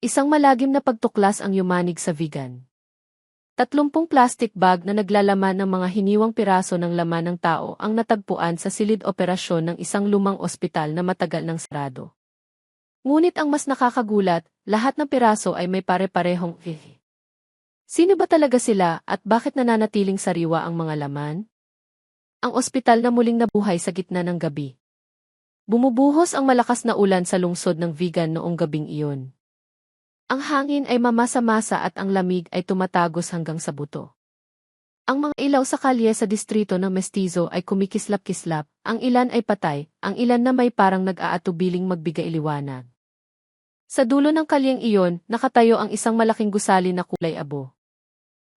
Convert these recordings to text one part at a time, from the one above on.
Isang malagim na pagtuklas ang yumanig sa vegan. 30 plastic bag na naglalaman ng mga hiniwang piraso ng laman ng tao ang natagpuan sa silid operasyon ng isang lumang ospital na matagal nang sarado. Ngunit ang mas nakakagulat, lahat ng piraso ay may pare-parehong Sino ba talaga sila at bakit nananatiling sariwa ang mga laman? Ang ospital na muling nabuhay sa gitna ng gabi. Bumubuhos ang malakas na ulan sa lungsod ng Vigan noong gabing iyon. Ang hangin ay mamasa-masa at ang lamig ay tumatagos hanggang sa buto. Ang mga ilaw sa kalye sa distrito ng Mestizo ay kumikislap-kislap, ang ilan ay patay, ang ilan na may parang nag-aatubiling magbigay liwanag. Sa dulo ng kalyeng iyon, nakatayo ang isang malaking gusali na kulay abo.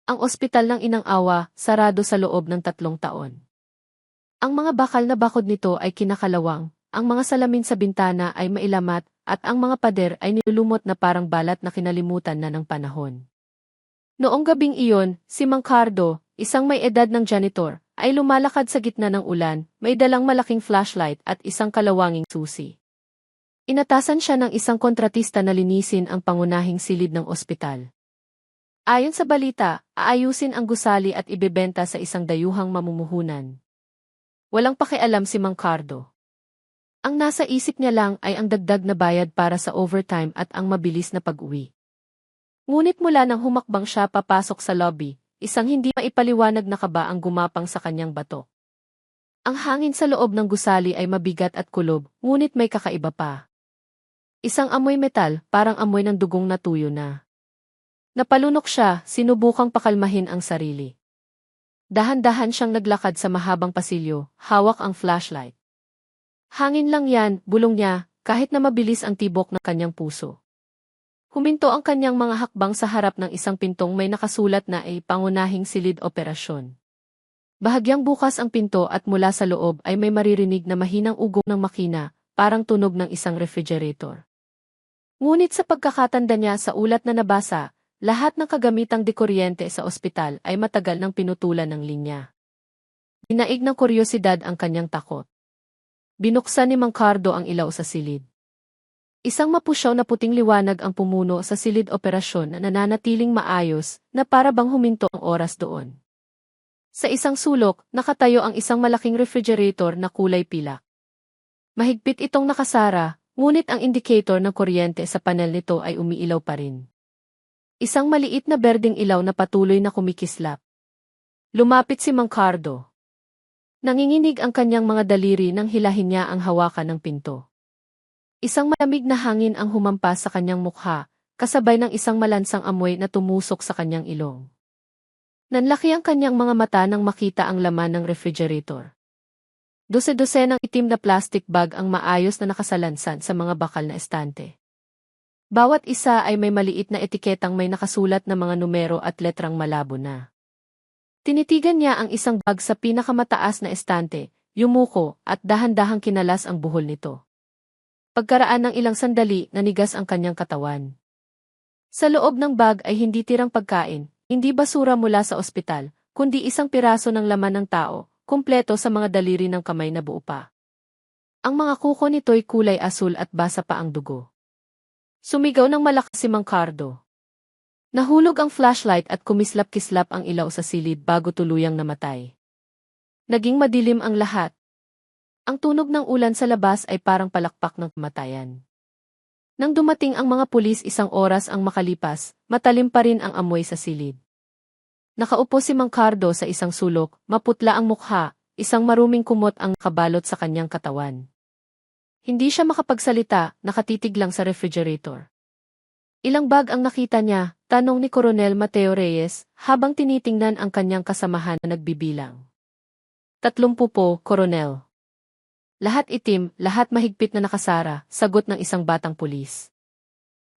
Ang ospital ng Inang Awa, sarado sa loob ng 3 taon. Ang mga bakal na bakod nito ay kinakalawang, ang mga salamin sa bintana ay mailamat, at ang mga pader ay nilulumot na parang balat na kinalimutan na ng panahon. Noong gabing iyon, si Mang Cardo, isang may edad ng janitor, ay lumalakad sa gitna ng ulan, may dalang malaking flashlight at isang kalawanging susi. Inatasan siya ng isang kontratista na linisin ang pangunahing silid ng ospital. Ayon sa balita, aayusin ang gusali at ibebenta sa isang dayuhang mamumuhunan. Walang pakialam si Mang Cardo. Ang nasa isip niya lang ay ang dagdag na bayad para sa overtime at ang mabilis na pag-uwi. Ngunit mula nang humakbang siya papasok sa lobby, isang hindi maipaliwanag na kaba ang gumapang sa kanyang bato. Ang hangin sa loob ng gusali ay mabigat at kulob, ngunit may kakaiba pa. Isang amoy metal, parang amoy ng dugong natuyo na. Napalunok siya, sinubukang pakalmahin ang sarili. Dahan-dahan siyang naglakad sa mahabang pasilyo, hawak ang flashlight. Hangin lang yan, bulong niya, kahit na mabilis ang tibok ng kanyang puso. Huminto ang kanyang mga hakbang sa harap ng isang pintong may nakasulat na ay pangunahing silid operasyon. Bahagyang bukas ang pinto at mula sa loob ay may maririnig na mahinang ugong ng makina, parang tunog ng isang refrigerator. Ngunit sa pagkakatanda niya sa ulat na nabasa, lahat ng kagamitang dekuryente sa ospital ay matagal nang pinutulan ng linya. Dinaig ng kuryosidad ang kanyang takot. Binuksan ni Mang Cardo ang ilaw sa silid. Isang mapusyaw na puting liwanag ang pumuno sa silid operasyon na nananatiling maayos na para bang huminto ang oras doon. Sa isang sulok, nakatayo ang isang malaking refrigerator na kulay pilak. Mahigpit itong nakasara, ngunit ang indicator ng kuryente sa panel nito ay umiilaw pa rin. Isang maliit na berdeng ilaw na patuloy na kumikislap. Lumapit si Mang Cardo. Nanginginig ang kanyang mga daliri nang hilahin niya ang hawakan ng pinto. Isang malamig na hangin ang humampas sa kanyang mukha, kasabay ng isang malansang amoy na tumusok sa kanyang ilong. Nanlaki ang kanyang mga mata nang makita ang laman ng refrigerator. Dose-dosenang itim na plastic bag ang maayos na nakasalansan sa mga bakal na estante. Bawat isa ay may maliit na etiketang may nakasulat na mga numero at letrang malabo na. Tinitigan niya ang isang bag sa pinakamataas na estante, yumuko, at dahan-dahang kinalas ang buhol nito. Pagkaraan ng ilang sandali, nanigas ang kanyang katawan. Sa loob ng bag ay hindi tirang pagkain, hindi basura mula sa ospital, kundi isang piraso ng laman ng tao, kumpleto sa mga daliri ng kamay na buo pa. Ang mga kuko nito'y kulay asul at basa pa ang dugo. Sumigaw ng malakas si Mang Cardo. Nahulog ang flashlight at kumislap-kislap ang ilaw sa silid bago tuluyang namatay. Naging madilim ang lahat. Ang tunog ng ulan sa labas ay parang palakpak ng kamatayan. Nang dumating ang mga pulis 1 oras ang makalipas, matalim pa rin ang amoy sa silid. Nakaupo si Mang Cardo sa isang sulok, maputla ang mukha, isang maruming kumot ang nakabalot sa kanyang katawan. Hindi siya makapagsalita, nakatitig lang sa refrigerator. Ilang bag ang nakita niya, tanong ni Coronel Mateo Reyes, habang tinitingnan ang kanyang kasamahan na nagbibilang. 30 po, Coronel. Lahat itim, lahat mahigpit na nakasara, sagot ng isang batang pulis.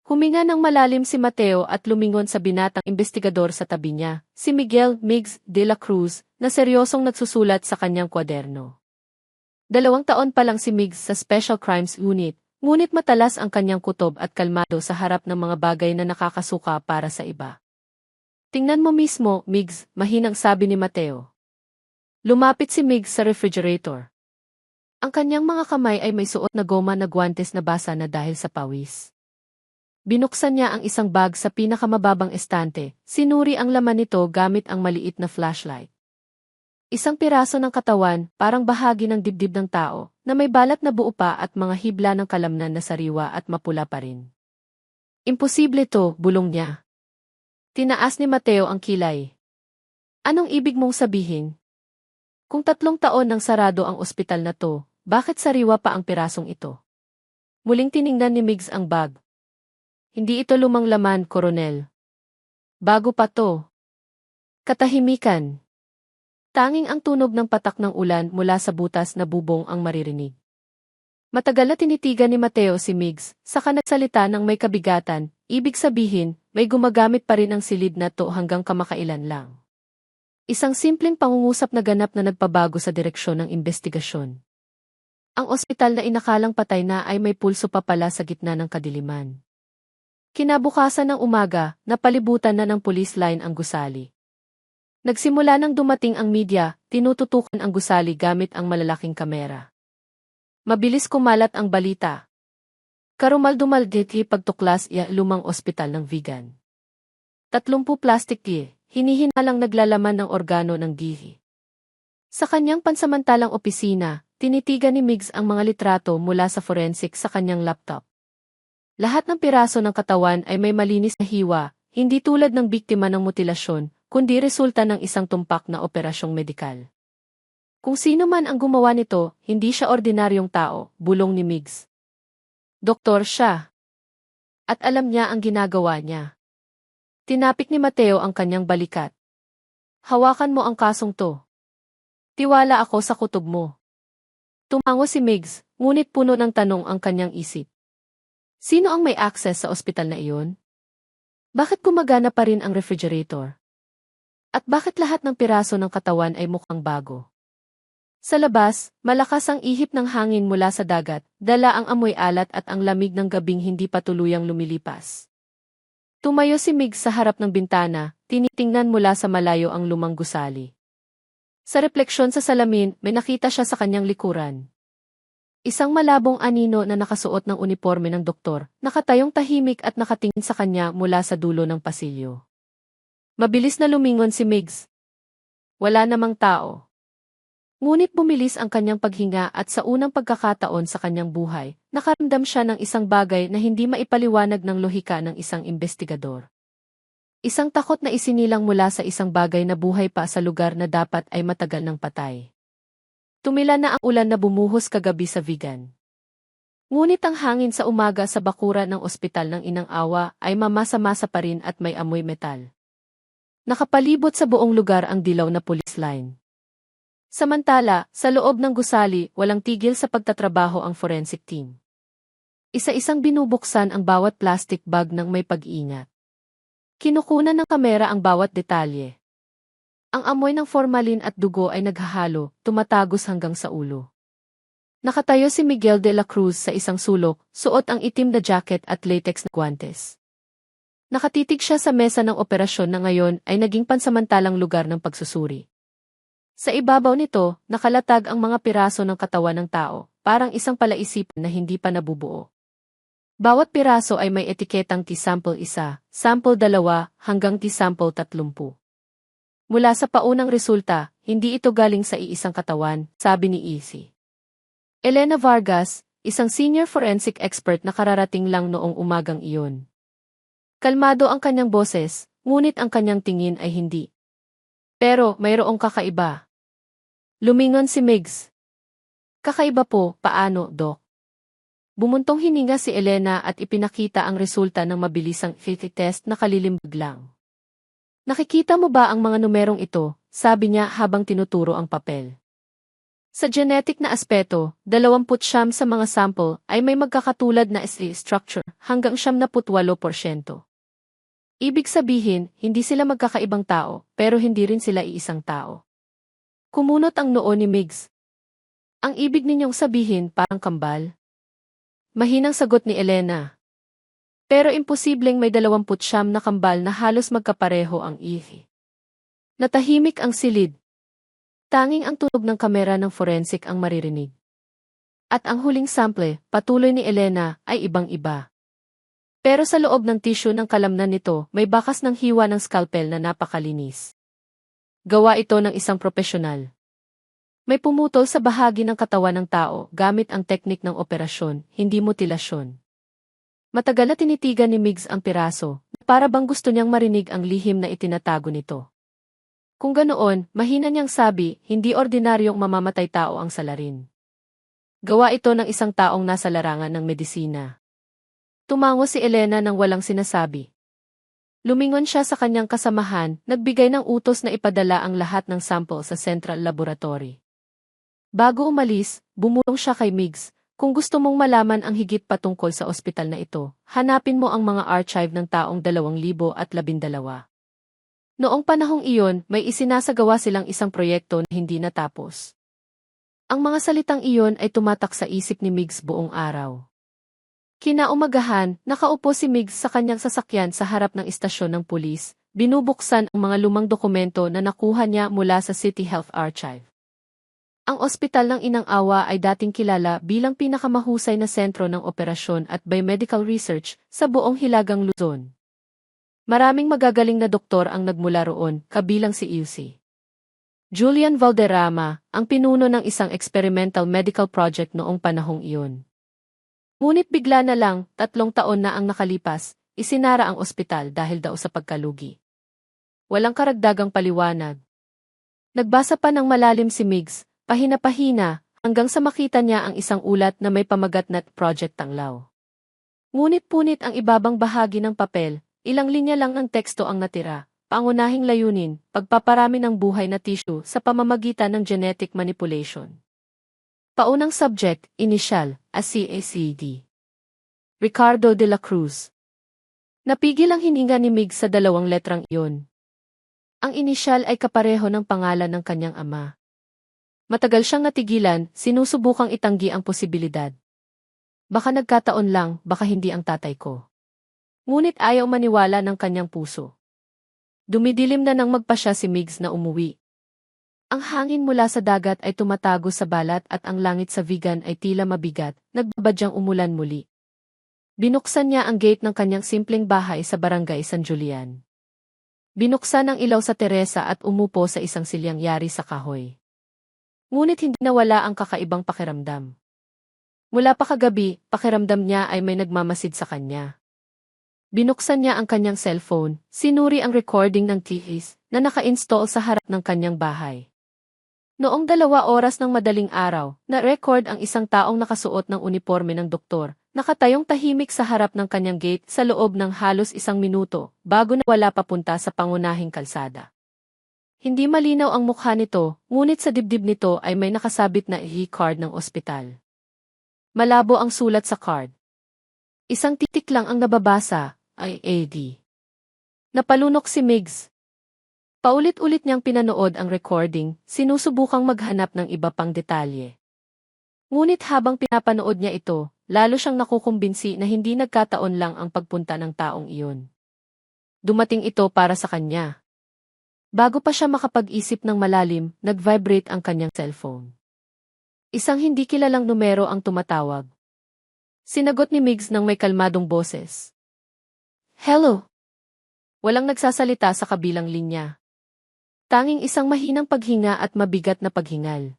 Huminga ng malalim si Mateo at lumingon sa binatang investigador sa tabi niya, si Miguel Migs de la Cruz, na seryosong nagsusulat sa kanyang kwaderno. 2 taon pa lang si Migs sa Special Crimes Unit, ngunit matalas ang kanyang kutob at kalmado sa harap ng mga bagay na nakakasuka para sa iba. Tingnan mo mismo, Migs, mahinang sabi ni Mateo. Lumapit si Migs sa refrigerator. Ang kanyang mga kamay ay may suot na goma na guwantes na basa na dahil sa pawis. Binuksan niya ang isang bag sa pinakamababang estante, sinuri ang laman nito gamit ang maliit na flashlight. Isang piraso ng katawan, parang bahagi ng dibdib ng tao, na may balat na buo pa at mga hibla ng kalamnan na sariwa at mapula pa rin. Imposible to, bulong niya. Tinaas ni Mateo ang kilay. Anong ibig mong sabihin? Kung 3 taon nang sarado ang ospital na to, bakit sariwa pa ang pirasong ito? Muling tiningnan ni Migs ang bag. Hindi ito lumang laman, Koronel. Bago pa to. Katahimikan. Tanging ang tunog ng patak ng ulan mula sa butas na bubong ang maririnig. Matagal na tinitigan ni Mateo si Migs, saka nagsalita ng may kabigatan, ibig sabihin, may gumagamit pa rin ang silid na to hanggang kamakailan lang. Isang simpleng pangungusap na ganap na nagpabago sa direksyon ng investigasyon. Ang ospital na inakalang patay na ay may pulso pa pala sa gitna ng kadiliman. Kinabukasan ng umaga, napalibutan na ng police line ang gusali. Nagsimula nang dumating ang media, tinututukan ang gusali gamit ang malalaking kamera. Mabilis kumalat ang balita. Karumal-dumal pagtuklas lumang ospital ng Vigan. 30 plastic hinihinalang naglalaman ng organo ng gihi. Sa kanyang pansamantalang opisina, tinitigan ni Migs ang mga litrato mula sa forensic sa kanyang laptop. Lahat ng piraso ng katawan ay may malinis na hiwa, hindi tulad ng biktima ng mutilasyon, kundi resulta ng isang tumpak na operasyong medikal. Kung sino man ang gumawa nito, hindi siya ordinaryong tao, bulong ni Migs. Doktor siya. At alam niya ang ginagawa niya. Tinapik ni Mateo ang kanyang balikat. Hawakan mo ang kasong to. Tiwala ako sa kutob mo. Tumango si Migs, ngunit puno ng tanong ang kanyang isip. Sino ang may access sa ospital na iyon? Bakit gumagana pa rin ang refrigerator? At bakit lahat ng piraso ng katawan ay mukhang bago? Sa labas, malakas ang ihip ng hangin mula sa dagat, dala ang amoy alat at ang lamig ng gabing hindi pa tuluyang lumilipas. Tumayo si Migs sa harap ng bintana, tinitingnan mula sa malayo ang lumang gusali. Sa refleksyon sa salamin, may nakita siya sa kanyang likuran. Isang malabong anino na nakasuot ng uniforme ng doktor, nakatayong tahimik at nakatingin sa kanya mula sa dulo ng pasilyo. Mabilis na lumingon si Migs. Wala namang tao. Ngunit bumilis ang kanyang paghinga at sa unang pagkakataon sa kanyang buhay, nakaramdam siya ng isang bagay na hindi maipaliwanag ng lohika ng isang investigador. Isang takot na isinilang mula sa isang bagay na buhay pa sa lugar na dapat ay matagal ng patay. Tumila na ang ulan na bumuhos kagabi sa Vigan. Ngunit ang hangin sa umaga sa bakuran ng ospital ng Inang Awa ay mamasa-masa pa rin at may amoy metal. Nakapalibot sa buong lugar ang dilaw na police line. Samantala, sa loob ng gusali, walang tigil sa pagtatrabaho ang forensic team. Isa-isang binubuksan ang bawat plastic bag ng may pag-iingat. Kinukunan ng kamera ang bawat detalye. Ang amoy ng formalin at dugo ay naghahalo, tumatagos hanggang sa ulo. Nakatayo si Miguel de la Cruz sa isang sulok, suot ang itim na jacket at latex na guantes. Nakatitig siya sa mesa ng operasyon na ngayon ay naging pansamantalang lugar ng pagsusuri. Sa ibabaw nito, nakalatag ang mga piraso ng katawan ng tao, parang isang palaisipan na hindi pa nabubuo. Bawat piraso ay may etiketang T-sample 1, sample 2, hanggang T-sample 30. Mula sa paunang resulta, hindi ito galing sa iisang katawan, sabi ni Easy. Elena Vargas, isang senior forensic expert na kararating lang noong umagang iyon. Kalmado ang kanyang boses, ngunit ang kanyang tingin ay hindi. Pero mayroong kakaiba. Lumingon si Migs. Kakaiba po, paano, Doc? Bumuntong hininga si Elena at ipinakita ang resulta ng mabilisang fit test na kalilimbag lang. Nakikita mo ba ang mga numerong ito, sabi niya habang tinuturo ang papel. Sa genetic na aspeto, 29 sa mga sample ay may magkakatulad na SE structure hanggang 78%. Ibig sabihin, hindi sila magkakaibang tao, pero hindi rin sila iisang tao. Kumunot ang noo ni Migs. Ang ibig ninyong sabihin parang kambal? Mahinang sagot ni Elena. Pero imposibleng may 29 na kambal na halos magkapareho ang ihi. Natahimik ang silid. Tanging ang tunog ng kamera ng forensic ang maririnig. At ang huling sample, patuloy ni Elena, ay ibang-iba. Pero sa loob ng tissue ng kalamnan nito, may bakas ng hiwa ng scalpel na napakalinis. Gawa ito ng isang propesyonal. May pumutol sa bahagi ng katawan ng tao gamit ang teknik ng operasyon, hindi mutilasyon. Matagal na tinitigan ni Migs ang piraso, para bang gusto niyang marinig ang lihim na itinatago nito. Kung ganoon, mahina niyang sabi, hindi ordinaryong mamamatay tao ang salarin. Gawa ito ng isang taong nasa larangan ng medisina. Tumango si Elena nang walang sinasabi. Lumingon siya sa kanyang kasamahan, nagbigay ng utos na ipadala ang lahat ng sample sa Central Laboratory. Bago umalis, bumulong siya kay Migs, kung gusto mong malaman ang higit patungkol sa ospital na ito, hanapin mo ang mga archive ng taong 2012. Noong panahong iyon, may isinasagawa silang isang proyekto na hindi natapos. Ang mga salitang iyon ay tumatak sa isip ni Migs buong araw. Kinaumagahan, nakaupo si Migs sa kanyang sasakyan sa harap ng istasyon ng pulis, binubuksan ang mga lumang dokumento na nakuha niya mula sa City Health Archive. Ang ospital ng Inang Awa ay dating kilala bilang pinakamahusay na sentro ng operasyon at biomedical research sa buong Hilagang Luzon. Maraming magagaling na doktor ang nagmula roon, kabilang si Ilse Julian Valderrama, ang pinuno ng isang experimental medical project noong panahong iyon. Ngunit bigla na lang, 3 taon na ang nakalipas, isinara ang ospital dahil daw sa pagkalugi. Walang karagdagang paliwanag. Nagbasa pa ng malalim si Migs, pahina-pahina, hanggang sa makita niya ang isang ulat na may pamagat na Project Tanglaw. Ngunit-punit ang ibabang bahagi ng papel, ilang linya lang ng teksto ang natira, pangunahing layunin, pagpaparami ng buhay na tissue sa pamamagitan ng genetic manipulation. Paunang subject, inisyal, ACACD. Ricardo de la Cruz. Napigil ang hininga ni Mig sa 2 letrang iyon. Ang inisyal ay kapareho ng pangalan ng kanyang ama. Matagal siyang natigilan, sinusubukang itanggi ang posibilidad. Baka nagkataon lang, baka hindi ang tatay ko. Ngunit ayaw maniwala ng kanyang puso. Dumidilim na nang magpasya si Migs na umuwi. Ang hangin mula sa dagat ay tumatago sa balat at ang langit sa Vigan ay tila mabigat, nagbabadyang umulan muli. Binuksan niya ang gate ng kanyang simpleng bahay sa barangay San Julian. Binuksan ang ilaw sa Teresa at umupo sa isang silyang yari sa kahoy. Ngunit hindi nawala ang kakaibang pakiramdam. Mula pa kagabi, pakiramdam niya ay may nagmamasid sa kanya. Binuksan niya ang kanyang cellphone, sinuri ang recording ng tihis na naka-install sa harap ng kanyang bahay. Noong 2 oras ng madaling araw, na-record ang isang taong nakasuot ng uniforme ng doktor, nakatayong tahimik sa harap ng kanyang gate sa loob ng halos 1 minuto, bago nawala papunta sa pangunahing kalsada. Hindi malinaw ang mukha nito, ngunit sa dibdib nito ay may nakasabit na e-card ng ospital. Malabo ang sulat sa card. Isang titik lang ang nababasa, ay AD. Napalunok si Migs. Paulit-ulit niyang pinanood ang recording, sinusubukang maghanap ng iba pang detalye. Ngunit habang pinapanood niya ito, lalo siyang nakukumbinsi na hindi nagkataon lang ang pagpunta ng taong iyon. Dumating ito para sa kanya. Bago pa siya makapag-isip ng malalim, nag-vibrate ang kanyang cellphone. Isang hindi kilalang numero ang tumatawag. Sinagot ni Migs ng may kalmadong boses. Hello! Walang nagsasalita sa kabilang linya. Tanging isang mahinang paghinga at mabigat na paghingal.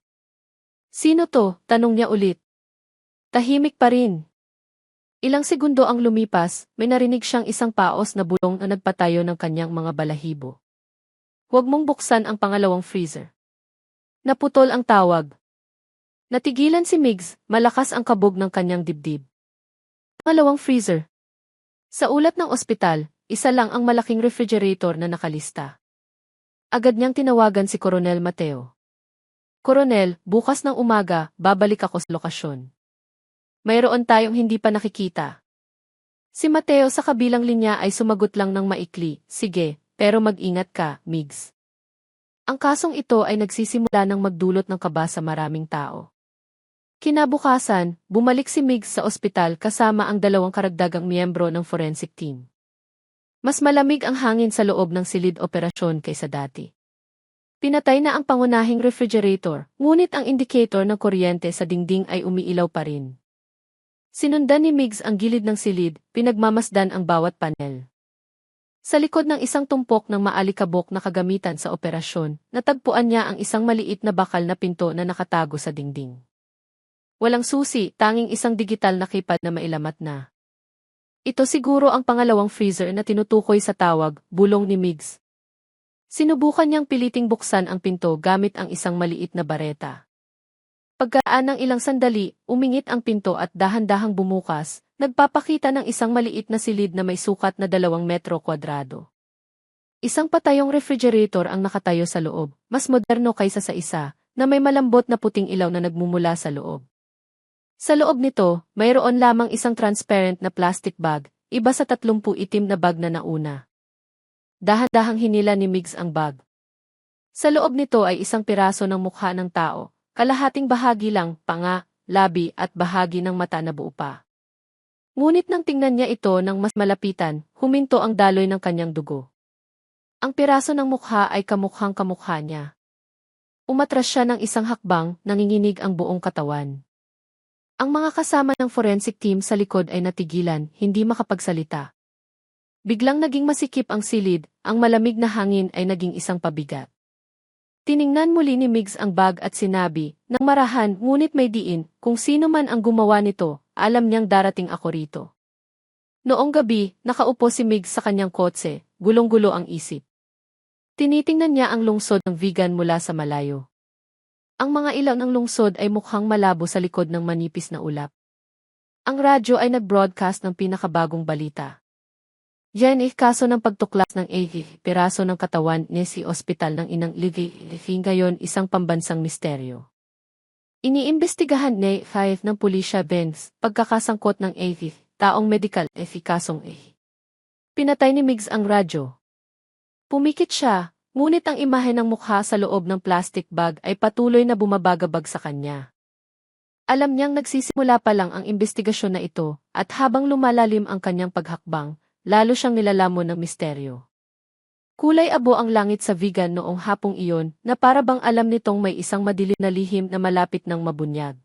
Sino to? Tanong niya ulit. Tahimik pa rin. Ilang segundo ang lumipas, may narinig siyang isang paos na bulong na nagpatayo ng kanyang mga balahibo. Huwag mong buksan ang pangalawang freezer. Naputol ang tawag. Natigilan si Migs, malakas ang kabog ng kanyang dibdib. Pangalawang freezer. Sa ulat ng ospital, isa lang ang malaking refrigerator na nakalista. Agad niyang tinawagan si Coronel Mateo. Coronel, bukas ng umaga, babalik ako sa lokasyon. Mayroon tayong hindi pa nakikita. Si Mateo sa kabilang linya ay sumagot lang ng maikli, sige, pero mag-ingat ka, Migs. Ang kasong ito ay nagsisimula ng magdulot ng kaba sa maraming tao. Kinabukasan, bumalik si Migs sa ospital kasama ang 2 karagdagang miyembro ng forensic team. Mas malamig ang hangin sa loob ng silid operasyon kaysa dati. Pinatay na ang pangunahing refrigerator, ngunit ang indicator ng kuryente sa dingding ay umiilaw pa rin. Sinundan ni Migs ang gilid ng silid, pinagmamasdan ang bawat panel. Sa likod ng isang tumpok ng maalikabok na kagamitan sa operasyon, natagpuan niya ang isang maliit na bakal na pinto na nakatago sa dingding. Walang susi, tanging isang digital na keypad na mailamat na. Ito siguro ang pangalawang freezer na tinutukoy sa tawag, bulong ni Migs. Sinubukan niyang piliting buksan ang pinto gamit ang isang maliit na bareta. Pagkaan ng ilang sandali, umingit ang pinto at dahan-dahang bumukas, nagpapakita ng isang maliit na silid na may sukat na 2 metro kwadrado. Isang patayong refrigerator ang nakatayo sa loob, mas moderno kaysa sa isa, na may malambot na puting ilaw na nagmumula sa loob. Sa loob nito, mayroon lamang isang transparent na plastic bag, iba sa 30 itim na bag na nauna. Dahan-dahang hinila ni Migs ang bag. Sa loob nito ay isang piraso ng mukha ng tao, kalahating bahagi lang, panga, labi at bahagi ng mata na buo pa. Ngunit nang tingnan niya ito ng mas malapitan, huminto ang daloy ng kanyang dugo. Ang piraso ng mukha ay kamukhang kamukha niya. Umatras siya ng isang hakbang, nanginginig ang buong katawan. Ang mga kasama ng forensic team sa likod ay natigilan, hindi makapagsalita. Biglang naging masikip ang silid, ang malamig na hangin ay naging isang pabigat. Tiningnan muli ni Migs ang bag at sinabi, nang marahan ngunit may diin, kung sino man ang gumawa nito, alam niyang darating ako rito. Noong gabi, nakaupo si Migs sa kanyang kotse, gulong-gulo ang isip. Tinitingnan niya ang lungsod ng Vigan mula sa malayo. Ang mga ilaw ng lungsod ay mukhang malabo sa likod ng manipis na ulap. Ang radyo ay nag-broadcast ng pinakabagong balita. Yan kaso ng pagtuklas ng piraso ng katawan ni si ospital ng inang Livy ngayon isang pambansang misteryo. Iniimbestigahan ni 5 ng pulisya Benz, pagkakasangkot ng taong medical kasong Pinatay ni Migs ang radyo. Pumikit siya, ngunit ang imahe ng mukha sa loob ng plastic bag ay patuloy na bumabagabag sa kanya. Alam niyang nagsisimula pa lang ang imbestigasyon na ito, at habang lumalalim ang kanyang paghakbang, lalo siyang nilalamon ng misteryo. Kulay abo ang langit sa Vigan noong hapong iyon na para bang alam nitong may isang madilim na lihim na malapit ng mabunyag.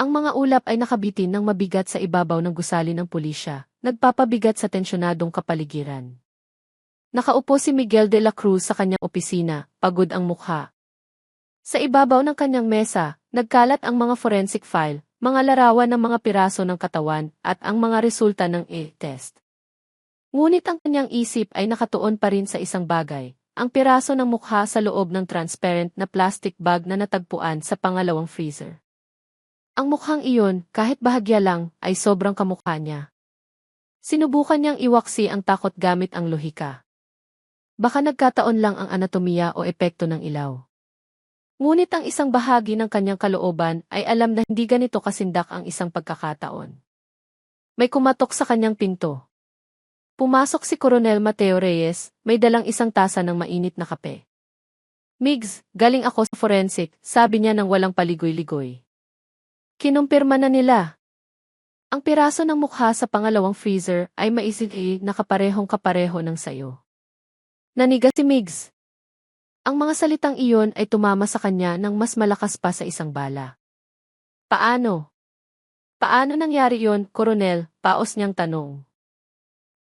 Ang mga ulap ay nakabitin ng mabigat sa ibabaw ng gusali ng pulisya, nagpapabigat sa tensyonadong kapaligiran. Nakaupo si Miguel de la Cruz sa kanyang opisina, pagod ang mukha. Sa ibabaw ng kanyang mesa, nagkalat ang mga forensic file, mga larawan ng mga piraso ng katawan at ang mga resulta ng test. Ngunit ang kanyang isip ay nakatuon pa rin sa isang bagay, ang piraso ng mukha sa loob ng transparent na plastic bag na natagpuan sa pangalawang freezer. Ang mukhang iyon, kahit bahagya lang, ay sobrang kamukha niya. Sinubukan niyang iwaksi ang takot gamit ang lohika. Baka nagkataon lang ang anatomiya o epekto ng ilaw. Ngunit ang isang bahagi ng kanyang kalooban ay alam na hindi ganito kasindak ang isang pagkakataon. May kumatok sa kanyang pinto. Pumasok si Coronel Mateo Reyes, may dalang isang tasa ng mainit na kape. Migs, galing ako sa forensic, sabi niya nang walang paligoy-ligoy. Kinumpirma na nila. Ang piraso ng mukha sa pangalawang freezer ay maisig na kaparehong-kapareho ng sayo. Naniga si Migs. Ang mga salitang iyon ay tumama sa kanya ng mas malakas pa sa isang bala. Paano? Paano nangyari yon, Coronel? Paos niyang tanong.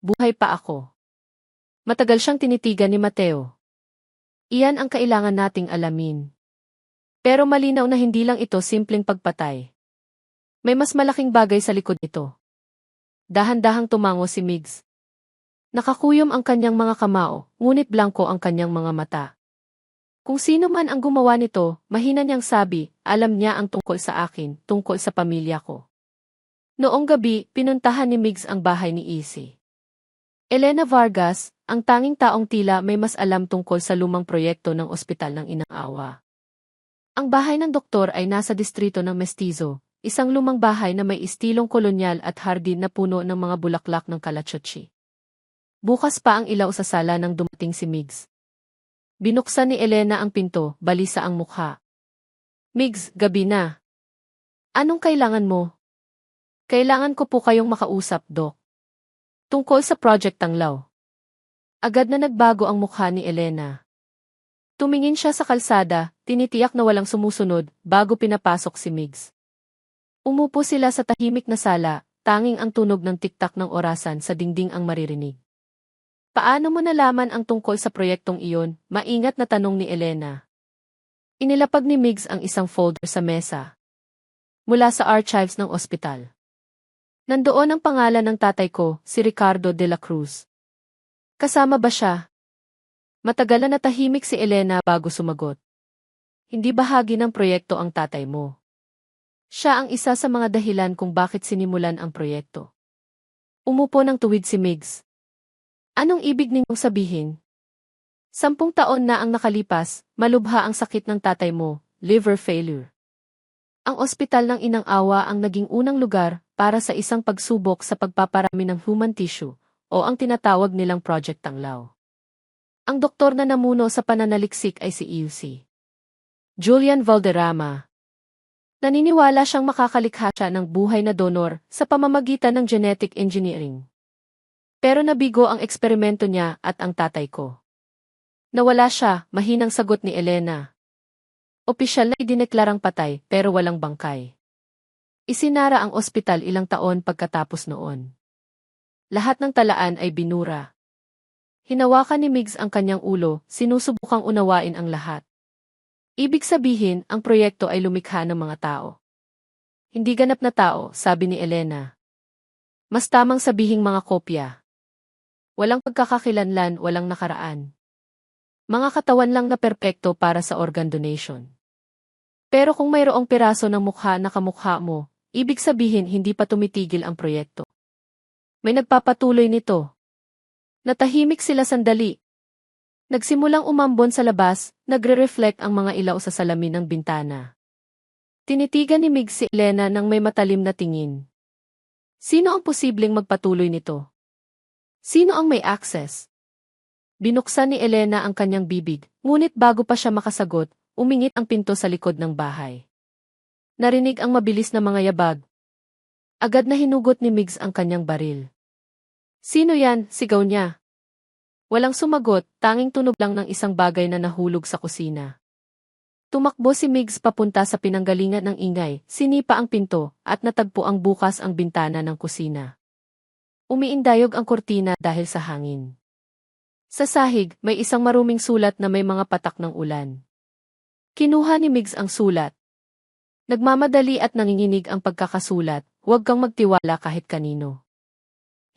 Buhay pa ako. Matagal siyang tinitigan ni Mateo. Iyan ang kailangan nating alamin. Pero malinaw na hindi lang ito simpleng pagpatay. May mas malaking bagay sa likod nito. Dahan-dahang tumango si Migs. Nakakuyom ang kanyang mga kamao, ngunit blanko ang kanyang mga mata. Kung sino man ang gumawa nito, mahina niyang sabi, alam niya ang tungkol sa akin, tungkol sa pamilya ko. Noong gabi, pinuntahan ni Migs ang bahay ni Izzy. Elena Vargas, ang tanging taong tila may mas alam tungkol sa lumang proyekto ng ospital ng Inang Awa. Ang bahay ng doktor ay nasa distrito ng Mestizo, isang lumang bahay na may istilong kolonyal at hardin na puno ng mga bulaklak ng kalatsotsi. Bukas pa ang ilaw sa sala nang dumating si Migs. Binuksan ni Elena ang pinto, balisa ang mukha. Migs, gabi na. Anong kailangan mo? Kailangan ko po kayong makausap, Dok. Tungkol sa Project Tanglaw. Agad na nagbago ang mukha ni Elena. Tumingin siya sa kalsada, tinitiyak na walang sumusunod, bago pinapasok si Migs. Umupo sila sa tahimik na sala, tanging ang tunog ng tiktak ng orasan sa dingding ang maririnig. Paano mo nalaman ang tungkol sa proyektong iyon? Maingat na tanong ni Elena. Inilapag ni Migs ang isang folder sa mesa. Mula sa archives ng ospital. Nandoon ang pangalan ng tatay ko, si Ricardo de la Cruz. Kasama ba siya? Matagal na natahimik si Elena bago sumagot. Hindi bahagi ng proyekto ang tatay mo. Siya ang isa sa mga dahilan kung bakit sinimulan ang proyekto. Umupo ng tuwid si Migs. Anong ibig ninyong sabihin? 10 taon na ang nakalipas, malubha ang sakit ng tatay mo, liver failure. Ang ospital ng Inang Awa ang naging unang lugar para sa isang pagsubok sa pagpaparami ng human tissue, o ang tinatawag nilang Project Tanglaw. Ang doktor na namuno sa pananaliksik ay si EUC. Julian Valderrama. Naniniwala siyang makakalikha siya ng buhay na donor sa pamamagitan ng genetic engineering. Pero nabigo ang eksperimento niya at ang tatay ko. Nawala siya, mahinang sagot ni Elena. Opisyal na idineklarang patay pero walang bangkay. Isinara ang ospital ilang taon pagkatapos noon. Lahat ng talaan ay binura. Hinawakan ni Migs ang kanyang ulo, sinusubukang unawain ang lahat. Ibig sabihin, ang proyekto ay lumikha ng mga tao. Hindi ganap na tao, sabi ni Elena. Mas tamang sabihing mga kopya. Walang pagkakakilanlan, walang nakaraan. Mga katawan lang na perpekto para sa organ donation. Pero kung mayroong piraso ng mukha na kamukha mo, ibig sabihin hindi pa tumitigil ang proyekto. May nagpapatuloy nito. Natahimik sila sandali. Nagsimulang umambon sa labas, nagre-reflect ang mga ilaw sa salamin ng bintana. Tinitigan ni Mig si Elena nang may matalim na tingin. Sino ang posibleng magpatuloy nito? Sino ang may access? Binuksan ni Elena ang kanyang bibig, ngunit bago pa siya makasagot, umingit ang pinto sa likod ng bahay. Narinig ang mabilis na mga yabag. Agad na hinugot ni Migs ang kanyang baril. Sino yan? Sigaw niya. Walang sumagot, tanging tunog lang ng isang bagay na nahulog sa kusina. Tumakbo si Migs papunta sa pinanggalingan ng ingay, sinipa ang pinto, at natagpo ang bukas ang bintana ng kusina. Umiindayog ang kurtina dahil sa hangin. Sa sahig, may isang maruming sulat na may mga patak ng ulan. Kinuha ni Migs ang sulat. Nagmamadali at nanginginig ang pagkakasulat, huwag kang magtiwala kahit kanino.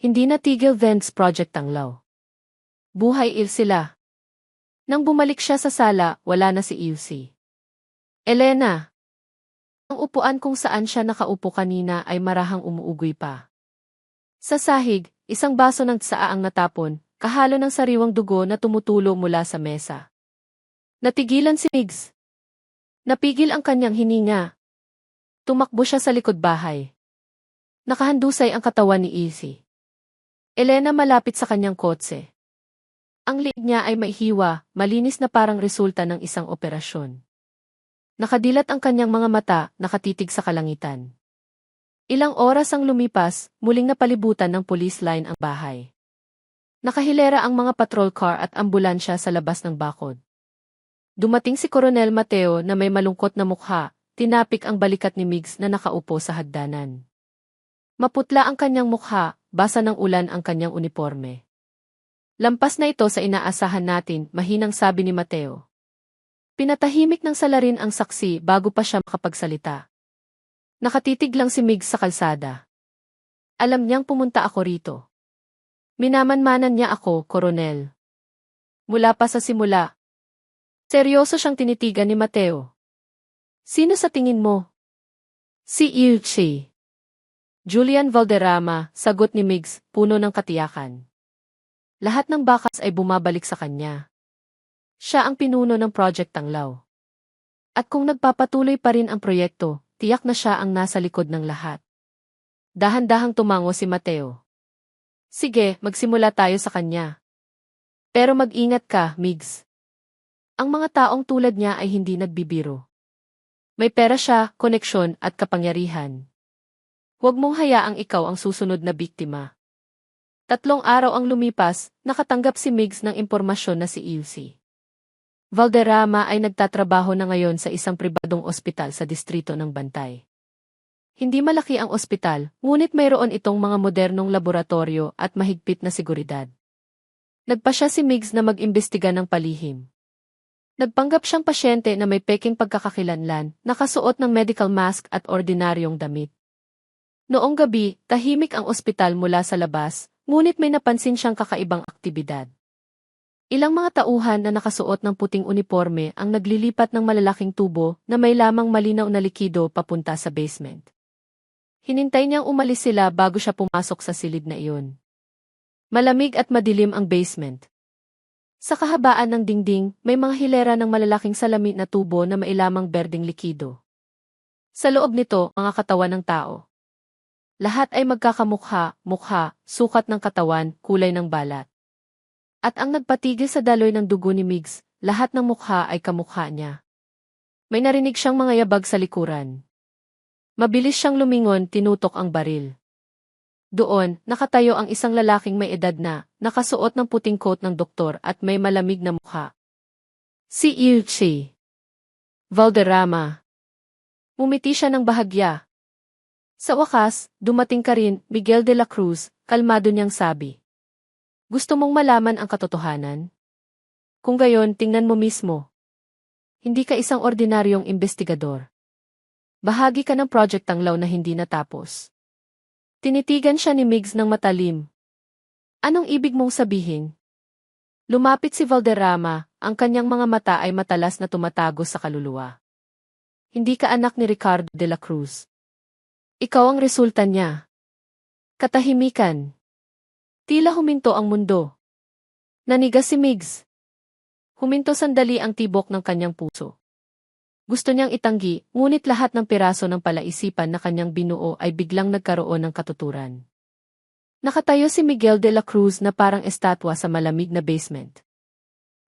Hindi natigil Vents Project Tanglaw. Buhay sila. Nang bumalik siya sa sala, wala na si EUC. Elena! Ang upuan kung saan siya nakaupo kanina ay marahang umuugoy pa. Sa sahig, isang baso ng tsaa ang natapon, kahalo ng sariwang dugo na tumutulo mula sa mesa. Natigilan si Migs. Napigil ang kanyang hininga. Tumakbo siya sa likod bahay. Nakahandusay ang katawan ni EUC. Elena malapit sa kanyang kotse. Ang liig niya ay maihiwa, malinis na parang resulta ng isang operasyon. Nakadilat ang kanyang mga mata, nakatitig sa kalangitan. Ilang oras ang lumipas, muling napalibutan ng police line ang bahay. Nakahilera ang mga patrol car at ambulansya sa labas ng bakod. Dumating si Coronel Mateo na may malungkot na mukha, tinapik ang balikat ni Migs na nakaupo sa hagdanan. Maputla ang kanyang mukha, basa ng ulan ang kanyang uniforme. Lampas na ito sa inaasahan natin, mahinang sabi ni Mateo. Pinatahimik ng salarin ang saksi bago pa siya makapagsalita. Nakatitig lang si Migs sa kalsada. Alam niyang pumunta ako rito. Minamanmanan niya ako, Koronel. Mula pa sa simula. Seryoso siyang tinitigan ni Mateo. Sino sa tingin mo? Si Yuchi. Julian Valderrama, sagot ni Migs, puno ng katiyakan. Lahat ng bakas ay bumabalik sa kanya. Siya ang pinuno ng Project Tanglaw. At kung nagpapatuloy pa rin ang proyekto, tiyak na siya ang nasa likod ng lahat. Dahan-dahang tumango si Mateo. Sige, magsimula tayo sa kanya. Pero mag-ingat ka, Migs. Ang mga taong tulad niya ay hindi nagbibiro. May pera siya, koneksyon at kapangyarihan. Huwag mong hayaang ikaw ang susunod na biktima. 3 araw ang lumipas, nakatanggap si Migs ng impormasyon na si EUC. Valderrama ay nagtatrabaho na ngayon sa isang pribadong ospital sa distrito ng Bantay. Hindi malaki ang ospital, ngunit mayroon itong mga modernong laboratorio at mahigpit na seguridad. Nagpasya si Migs na mag-imbestiga ng palihim. Nagpanggap siyang pasyente na may peking pagkakakilanlan, nakasuot ng medical mask at ordinaryong damit. Noong gabi, tahimik ang ospital mula sa labas, ngunit may napansin siyang kakaibang aktibidad. Ilang mga tauhan na nakasuot ng puting uniforme ang naglilipat ng malalaking tubo na may lamang malinaw na likido papunta sa basement. Hinintay niyang umalis sila bago siya pumasok sa silid na iyon. Malamig at madilim ang basement. Sa kahabaan ng dingding, may mga hilera ng malalaking salamin na tubo na may lamang berdeng likido. Sa loob nito, mga katawan ng tao. Lahat ay magkakamukha, mukha, sukat ng katawan, kulay ng balat. At ang nagpatigil sa daloy ng dugo ni Migs, lahat ng mukha ay kamukha niya. May narinig siyang mga yabag sa likuran. Mabilis siyang lumingon, tinutok ang baril. Doon, nakatayo ang isang lalaking may edad na, nakasuot ng puting coat ng doktor at may malamig na mukha. Si Yuchi Valderrama. Umiti siya ng bahagya. Sa wakas, dumating ka rin, Miguel de la Cruz, kalmado niyang sabi. Gusto mong malaman ang katotohanan? Kung gayon, tingnan mo mismo. Hindi ka isang ordinaryong investigador. Bahagi ka ng Project Tanglaw na hindi natapos. Tinitigan siya ni Migs ng matalim. Anong ibig mong sabihin? Lumapit si Valderrama, ang kanyang mga mata ay matalas na tumatago sa kaluluwa. Hindi ka anak ni Ricardo de la Cruz. Ikaw ang resulta niya. Katahimikan. Tila huminto ang mundo. Nanigas si Migs. Huminto sandali ang tibok ng kanyang puso. Gusto niyang itanggi, ngunit lahat ng piraso ng palaisipan na kanyang binuo ay biglang nagkaroon ng katuturan. Nakatayo si Miguel de la Cruz na parang estatwa sa malamig na basement.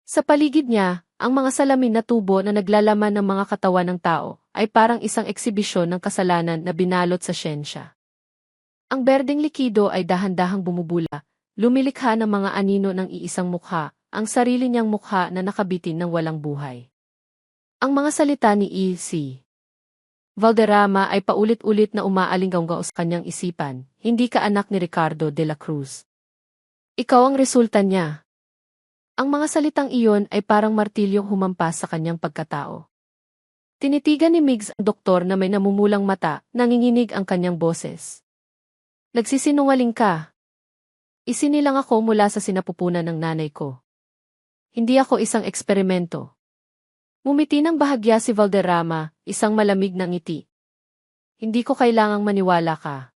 Sa paligid niya, ang mga salamin na tubo na naglalaman ng mga katawan ng tao ay parang isang eksibisyon ng kasalanan na binalot sa siyensya. Ang berdeng likido ay dahan-dahang bumubula, lumilikha ng mga anino ng iisang mukha, ang sarili niyang mukha na nakabitin ng walang buhay. Ang mga salita ni E.C. Valderrama ay paulit-ulit na umaalinggaw sa kanyang isipan, hindi ka anak ni Ricardo de la Cruz. Ikaw ang resulta niya. Ang mga salitang iyon ay parang martilyong humampas sa kanyang pagkatao. Tinitigan ni Migs ang doktor na may namumulang mata, nanginginig ang kanyang boses. Nagsisinungaling ka. Isinilang ako mula sa sinapupunan ng nanay ko. Hindi ako isang eksperimento. Ngumiti ng bahagya si Valderrama, isang malamig na ngiti. Hindi ko kailangang maniwala ka.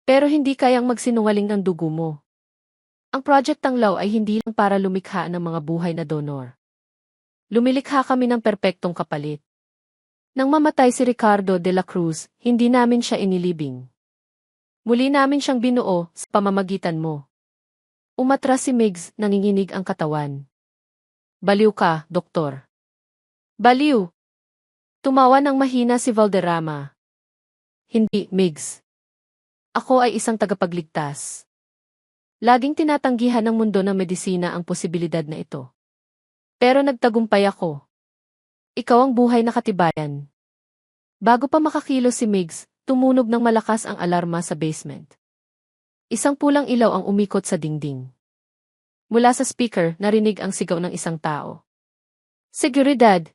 Pero hindi kayang magsinungaling ng dugo mo. Ang Project Tanglaw ay hindi lang para lumikha ng mga buhay na donor. Lumilikha kami ng perpektong kapalit. Nang mamatay si Ricardo de la Cruz, hindi namin siya inilibing. Muli namin siyang binuo sa pamamagitan mo. Umatras si Migs, nanginginig ang katawan. Baliw ka, doktor. Baliw! Tumawa ng mahina si Valderrama. Hindi, Migs. Ako ay isang tagapagligtas. Laging tinatanggihan ng mundo ng medisina ang posibilidad na ito. Pero nagtagumpay ako. Ikaw ang buhay na katibayan. Bago pa makakilos si Migs, tumunog ng malakas ang alarma sa basement. Isang pulang ilaw ang umikot sa dingding. Mula sa speaker, narinig ang sigaw ng isang tao. Seguridad!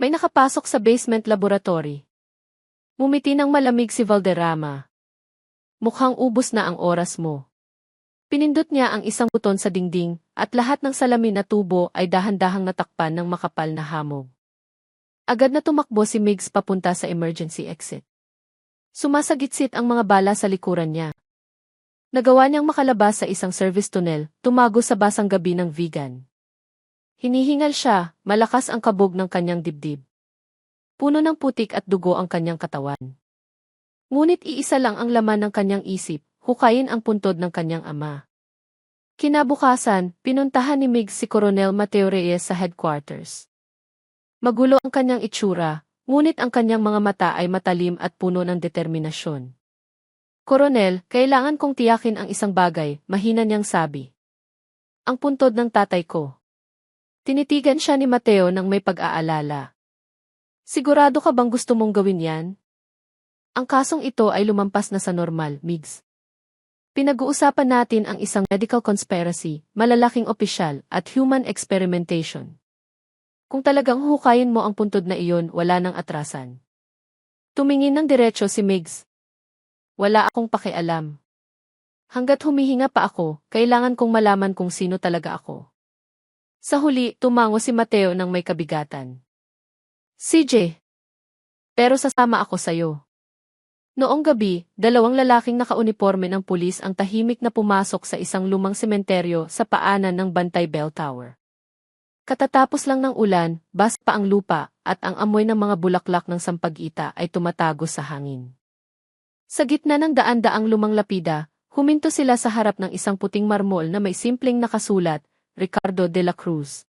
May nakapasok sa basement laboratory. Mumiti ng malamig si Valderrama. Mukhang ubos na ang oras mo. Pinindot niya ang isang buton sa dingding, at lahat ng salamin na tubo ay dahan-dahang natakpan ng makapal na hamog. Agad na tumakbo si Migs papunta sa emergency exit. Sumasagitsit ang mga bala sa likuran niya. Nagawa niyang makalabas sa isang service tunnel, tumago sa basang gabi ng vegan. Hinihingal siya, malakas ang kabog ng kanyang dibdib. Puno ng putik at dugo ang kanyang katawan. Ngunit iisa lang ang laman ng kanyang isip, hukayin ang puntod ng kanyang ama. Kinabukasan, pinuntahan ni Migs si Coronel Mateo Reyes sa headquarters. Magulo ang kanyang itsura, ngunit ang kanyang mga mata ay matalim at puno ng determinasyon. Coronel, kailangan kong tiyakin ang isang bagay, mahina niyang sabi. Ang puntod ng tatay ko. Tinitigan siya ni Mateo nang may pag-aalala. Sigurado ka bang gusto mong gawin yan? Ang kasong ito ay lumampas na sa normal, Migs. Pinag-uusapan natin ang isang medical conspiracy, malalaking opisyal, at human experimentation. Kung talagang hukayin mo ang puntod na iyon, wala nang atrasan. Tumingin ng diretsyo si Migs. Wala akong pakialam. Hanggat humihinga pa ako, kailangan kong malaman kung sino talaga ako. Sa huli, tumango si Mateo ng may kabigatan. CJ. Pero sasama ako sayo. Noong gabi, dalawang lalaking nakauniporme ng pulis ang tahimik na pumasok sa isang lumang sementeryo sa paanan ng Bantay Bell Tower. Katatapos lang ng ulan, basa pa ang lupa, at ang amoy ng mga bulaklak ng sampagita ay tumatago sa hangin. Sa gitna ng daan-daang lumang lapida, huminto sila sa harap ng isang puting marmol na may simpleng nakasulat, Ricardo de la Cruz.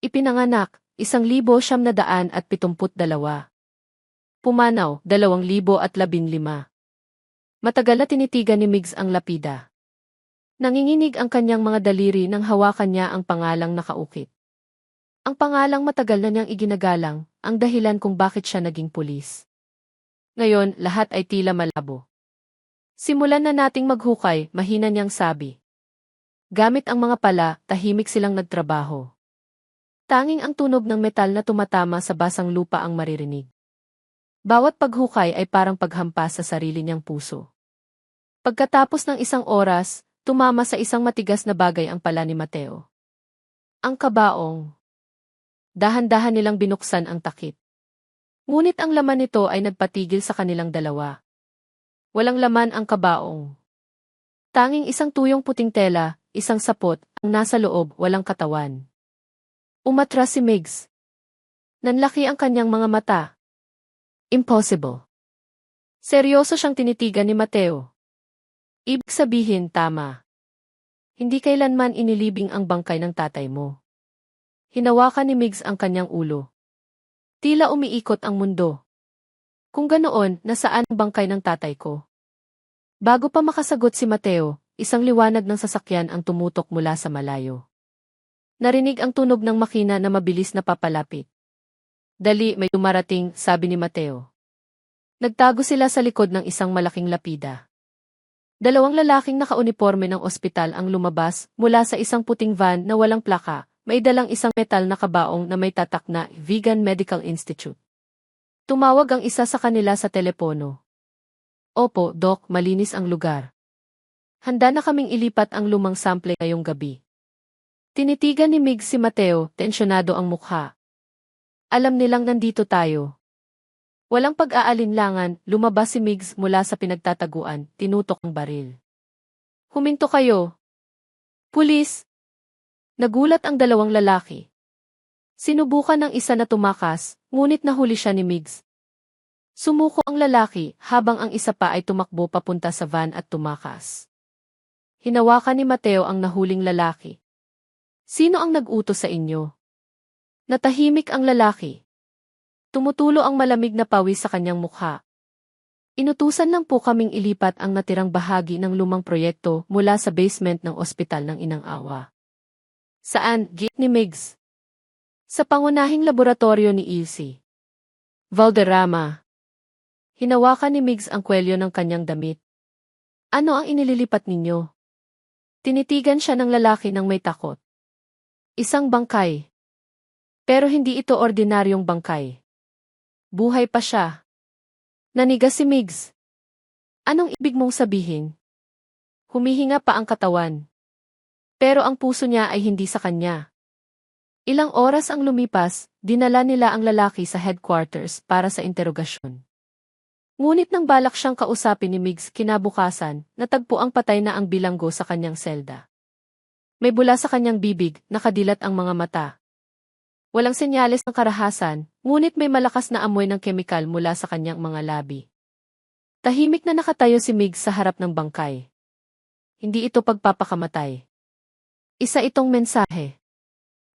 Ipinanganak, 1972. Pumanaw, 2015. Matagal na tinitigan ni Migs ang lapida. Nanginginig ang kanyang mga daliri nang hawakan niya ang pangalang nakaukit. Ang pangalang matagal na niyang iginagalang, ang dahilan kung bakit siya naging pulis. Ngayon, lahat ay tila malabo. Simulan na nating maghukay, mahina niyang sabi. Gamit ang mga pala, tahimik silang nagtrabaho. Tanging ang tunog ng metal na tumatama sa basang lupa ang maririnig. Bawat paghukay ay parang paghampas sa sarili niyang puso. Pagkatapos ng isang oras, tumama sa isang matigas na bagay ang pala ni Mateo. Ang kabaong. Dahan-dahan nilang binuksan ang takip. Ngunit ang laman nito ay nagpatigil sa kanilang dalawa. Walang laman ang kabaong. Tanging isang tuyong puting tela, isang sapot, ang nasa loob, walang katawan. Umatras si Migs. Nanlaki ang kanyang mga mata. Impossible. Seryoso siyang tinitigan ni Mateo. Ibig sabihin, tama. Hindi kailanman inilibing ang bangkay ng tatay mo. Hinawakan ni Migs ang kanyang ulo. Tila umiikot ang mundo. Kung ganoon, nasaan ang bangkay ng tatay ko? Bago pa makasagot si Mateo, isang liwanag ng sasakyan ang tumutok mula sa malayo. Narinig ang tunog ng makina na mabilis na papalapit. Dali, may dumarating, sabi ni Mateo. Nagtago sila sa likod ng isang malaking lapida. Dalawang lalaking nakauniporme ng ospital ang lumabas mula sa isang puting van na walang plaka, may dalang isang metal na kabaong na may tatak na Vegan Medical Institute. Tumawag ang isa sa kanila sa telepono. Opo, Doc, malinis ang lugar. Handa na kaming ilipat ang lumang sample ngayong gabi. Tinitigan ni Migs si Mateo, tensyonado ang mukha. Alam nilang nandito tayo. Walang pag-aalinlangan, lumabas si Migs mula sa pinagtataguan, tinutok ang baril. Huminto kayo. Pulis! Nagulat ang dalawang lalaki. Sinubukan ng isa na tumakas, ngunit nahuli siya ni Migs. Sumuko ang lalaki habang ang isa pa ay tumakbo papunta sa van at tumakas. Hinawakan ni Mateo ang nahuling lalaki. Sino ang nag-utos sa inyo? Natahimik ang lalaki. Tumutulo ang malamig na pawis sa kanyang mukha. Inutusan lang po kaming ilipat ang natirang bahagi ng lumang proyekto mula sa basement ng ospital ng Inang Awa. Saan, gate ni Migs? Sa pangunahing laboratorio ni Ilse Valderrama. Hinawakan ni Migs ang kwelyo ng kanyang damit. Ano ang inililipat ninyo? Tinitigan siya ng lalaki ng may takot. Isang bangkay. Pero hindi ito ordinaryong bangkay. Buhay pa siya. Nanigas si Migs. Anong ibig mong sabihin? Humihinga pa ang katawan. Pero ang puso niya ay hindi sa kanya. Ilang oras ang lumipas, dinala nila ang lalaki sa headquarters para sa interogasyon. Ngunit nang balak siyang kausapin ni Migs kinabukasan, natagpo ang patay na ang bilanggo sa kanyang selda. May bula sa kanyang bibig, nakadilat ang mga mata. Walang senyales ng karahasan, ngunit may malakas na amoy ng kemikal mula sa kanyang mga labi. Tahimik na nakatayo si Migs sa harap ng bangkay. Hindi ito pagpapakamatay. Isa itong mensahe.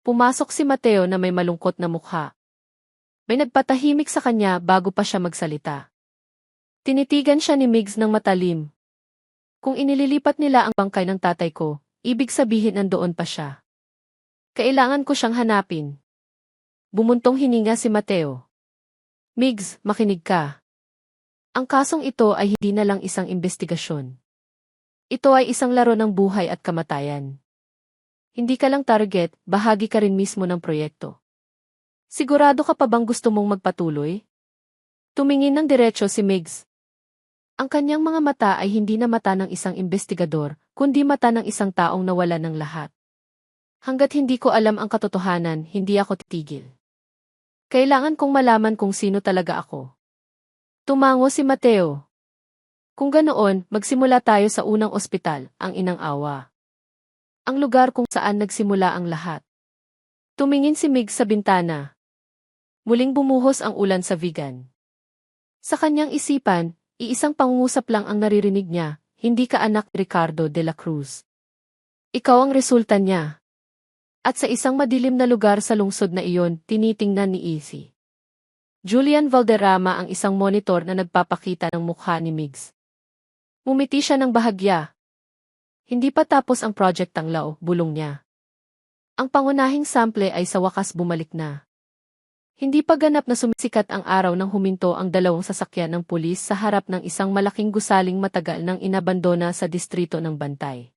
Pumasok si Mateo na may malungkot na mukha. May nagpatahimik sa kanya bago pa siya magsalita. Tinitigan siya ni Migs ng matalim. Kung inililipat nila ang bangkay ng tatay ko, ibig sabihin nandoon pa siya. Kailangan ko siyang hanapin. Bumuntong hininga si Mateo. Migs, makinig ka. Ang kasong ito ay hindi na lang isang investigasyon. Ito ay isang laro ng buhay at kamatayan. Hindi ka lang target, bahagi ka rin mismo ng proyekto. Sigurado ka pa bang gusto mong magpatuloy? Tumingin ng diretso si Migs. Ang kanyang mga mata ay hindi na mata ng isang investigador, kundi mata ng isang taong nawala ng lahat. Hanggat hindi ko alam ang katotohanan, hindi ako titigil. Kailangan kong malaman kung sino talaga ako. Tumango si Mateo. Kung ganoon, magsimula tayo sa unang ospital, ang Inang Awa. Ang lugar kung saan nagsimula ang lahat. Tumingin si Mig sa bintana. Muling bumuhos ang ulan sa Vigan. Sa kanyang isipan, iisang pangungusap lang ang naririnig niya, hindi ka anak Ricardo de la Cruz. Ikaw ang resulta niya. At sa isang madilim na lugar sa lungsod na iyon, tinitingnan ni Izzy. Julian Valderrama ang isang monitor na nagpapakita ng mukha ni Migs. Umiti siya ng bahagya. Hindi pa tapos ang Project Tanglaw, bulong niya. Ang pangunahing sample ay sa wakas bumalik na. Hindi pa ganap na sumisikat ang araw nang huminto ang dalawang sasakyan ng pulis sa harap ng isang malaking gusaling matagal nang inabandona sa distrito ng Bantay.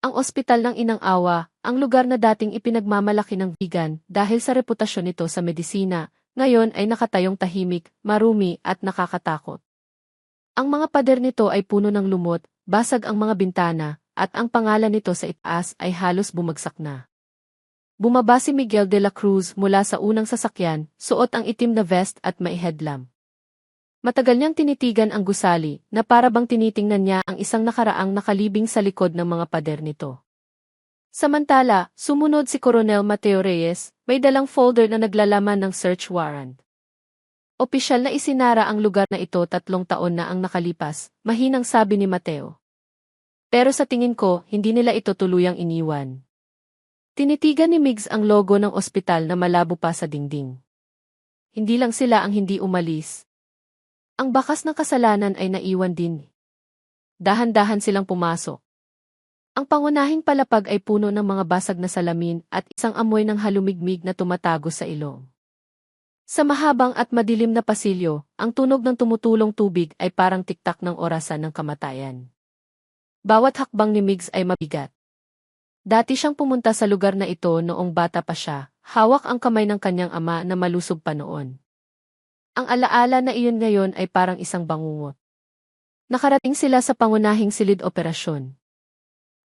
Ang ospital ng Inang Awa, ang lugar na dating ipinagmamalaki ng Vigan dahil sa reputasyon nito sa medisina, ngayon ay nakatayong tahimik, marumi at nakakatakot. Ang mga pader nito ay puno ng lumot, basag ang mga bintana, at ang pangalan nito sa itaas ay halos bumagsak na. Bumaba si Miguel de la Cruz mula sa unang sasakyan, suot ang itim na vest at may headlamp. Matagal niyang tinitigan ang gusali, na para bang tinitingnan niya ang isang nakaraang nakalibing sa likod ng mga pader nito. Samantala, sumunod si Coronel Mateo Reyes, may dalang folder na naglalaman ng search warrant. Opisyal na isinara ang lugar na ito 3 taon na ang nakalipas, mahinang sabi ni Mateo. Pero sa tingin ko, hindi nila ito tuluyang iniwan. Tinitigan ni Migs ang logo ng ospital na malabo pa sa dingding. Hindi lang sila ang hindi umalis. Ang bakas ng kasalanan ay naiwan din. Dahan-dahan silang pumasok. Ang pangunahing palapag ay puno ng mga basag na salamin at isang amoy ng halumigmig na tumatago sa ilong. Sa mahabang at madilim na pasilyo, ang tunog ng tumutulong tubig ay parang tiktak ng orasan ng kamatayan. Bawat hakbang ni Migs ay mabigat. Dati siyang pumunta sa lugar na ito noong bata pa siya, hawak ang kamay ng kanyang ama na malusob pa noon. Ang alaala na iyon ngayon ay parang isang bangungot. Nakarating sila sa pangunahing silid operasyon.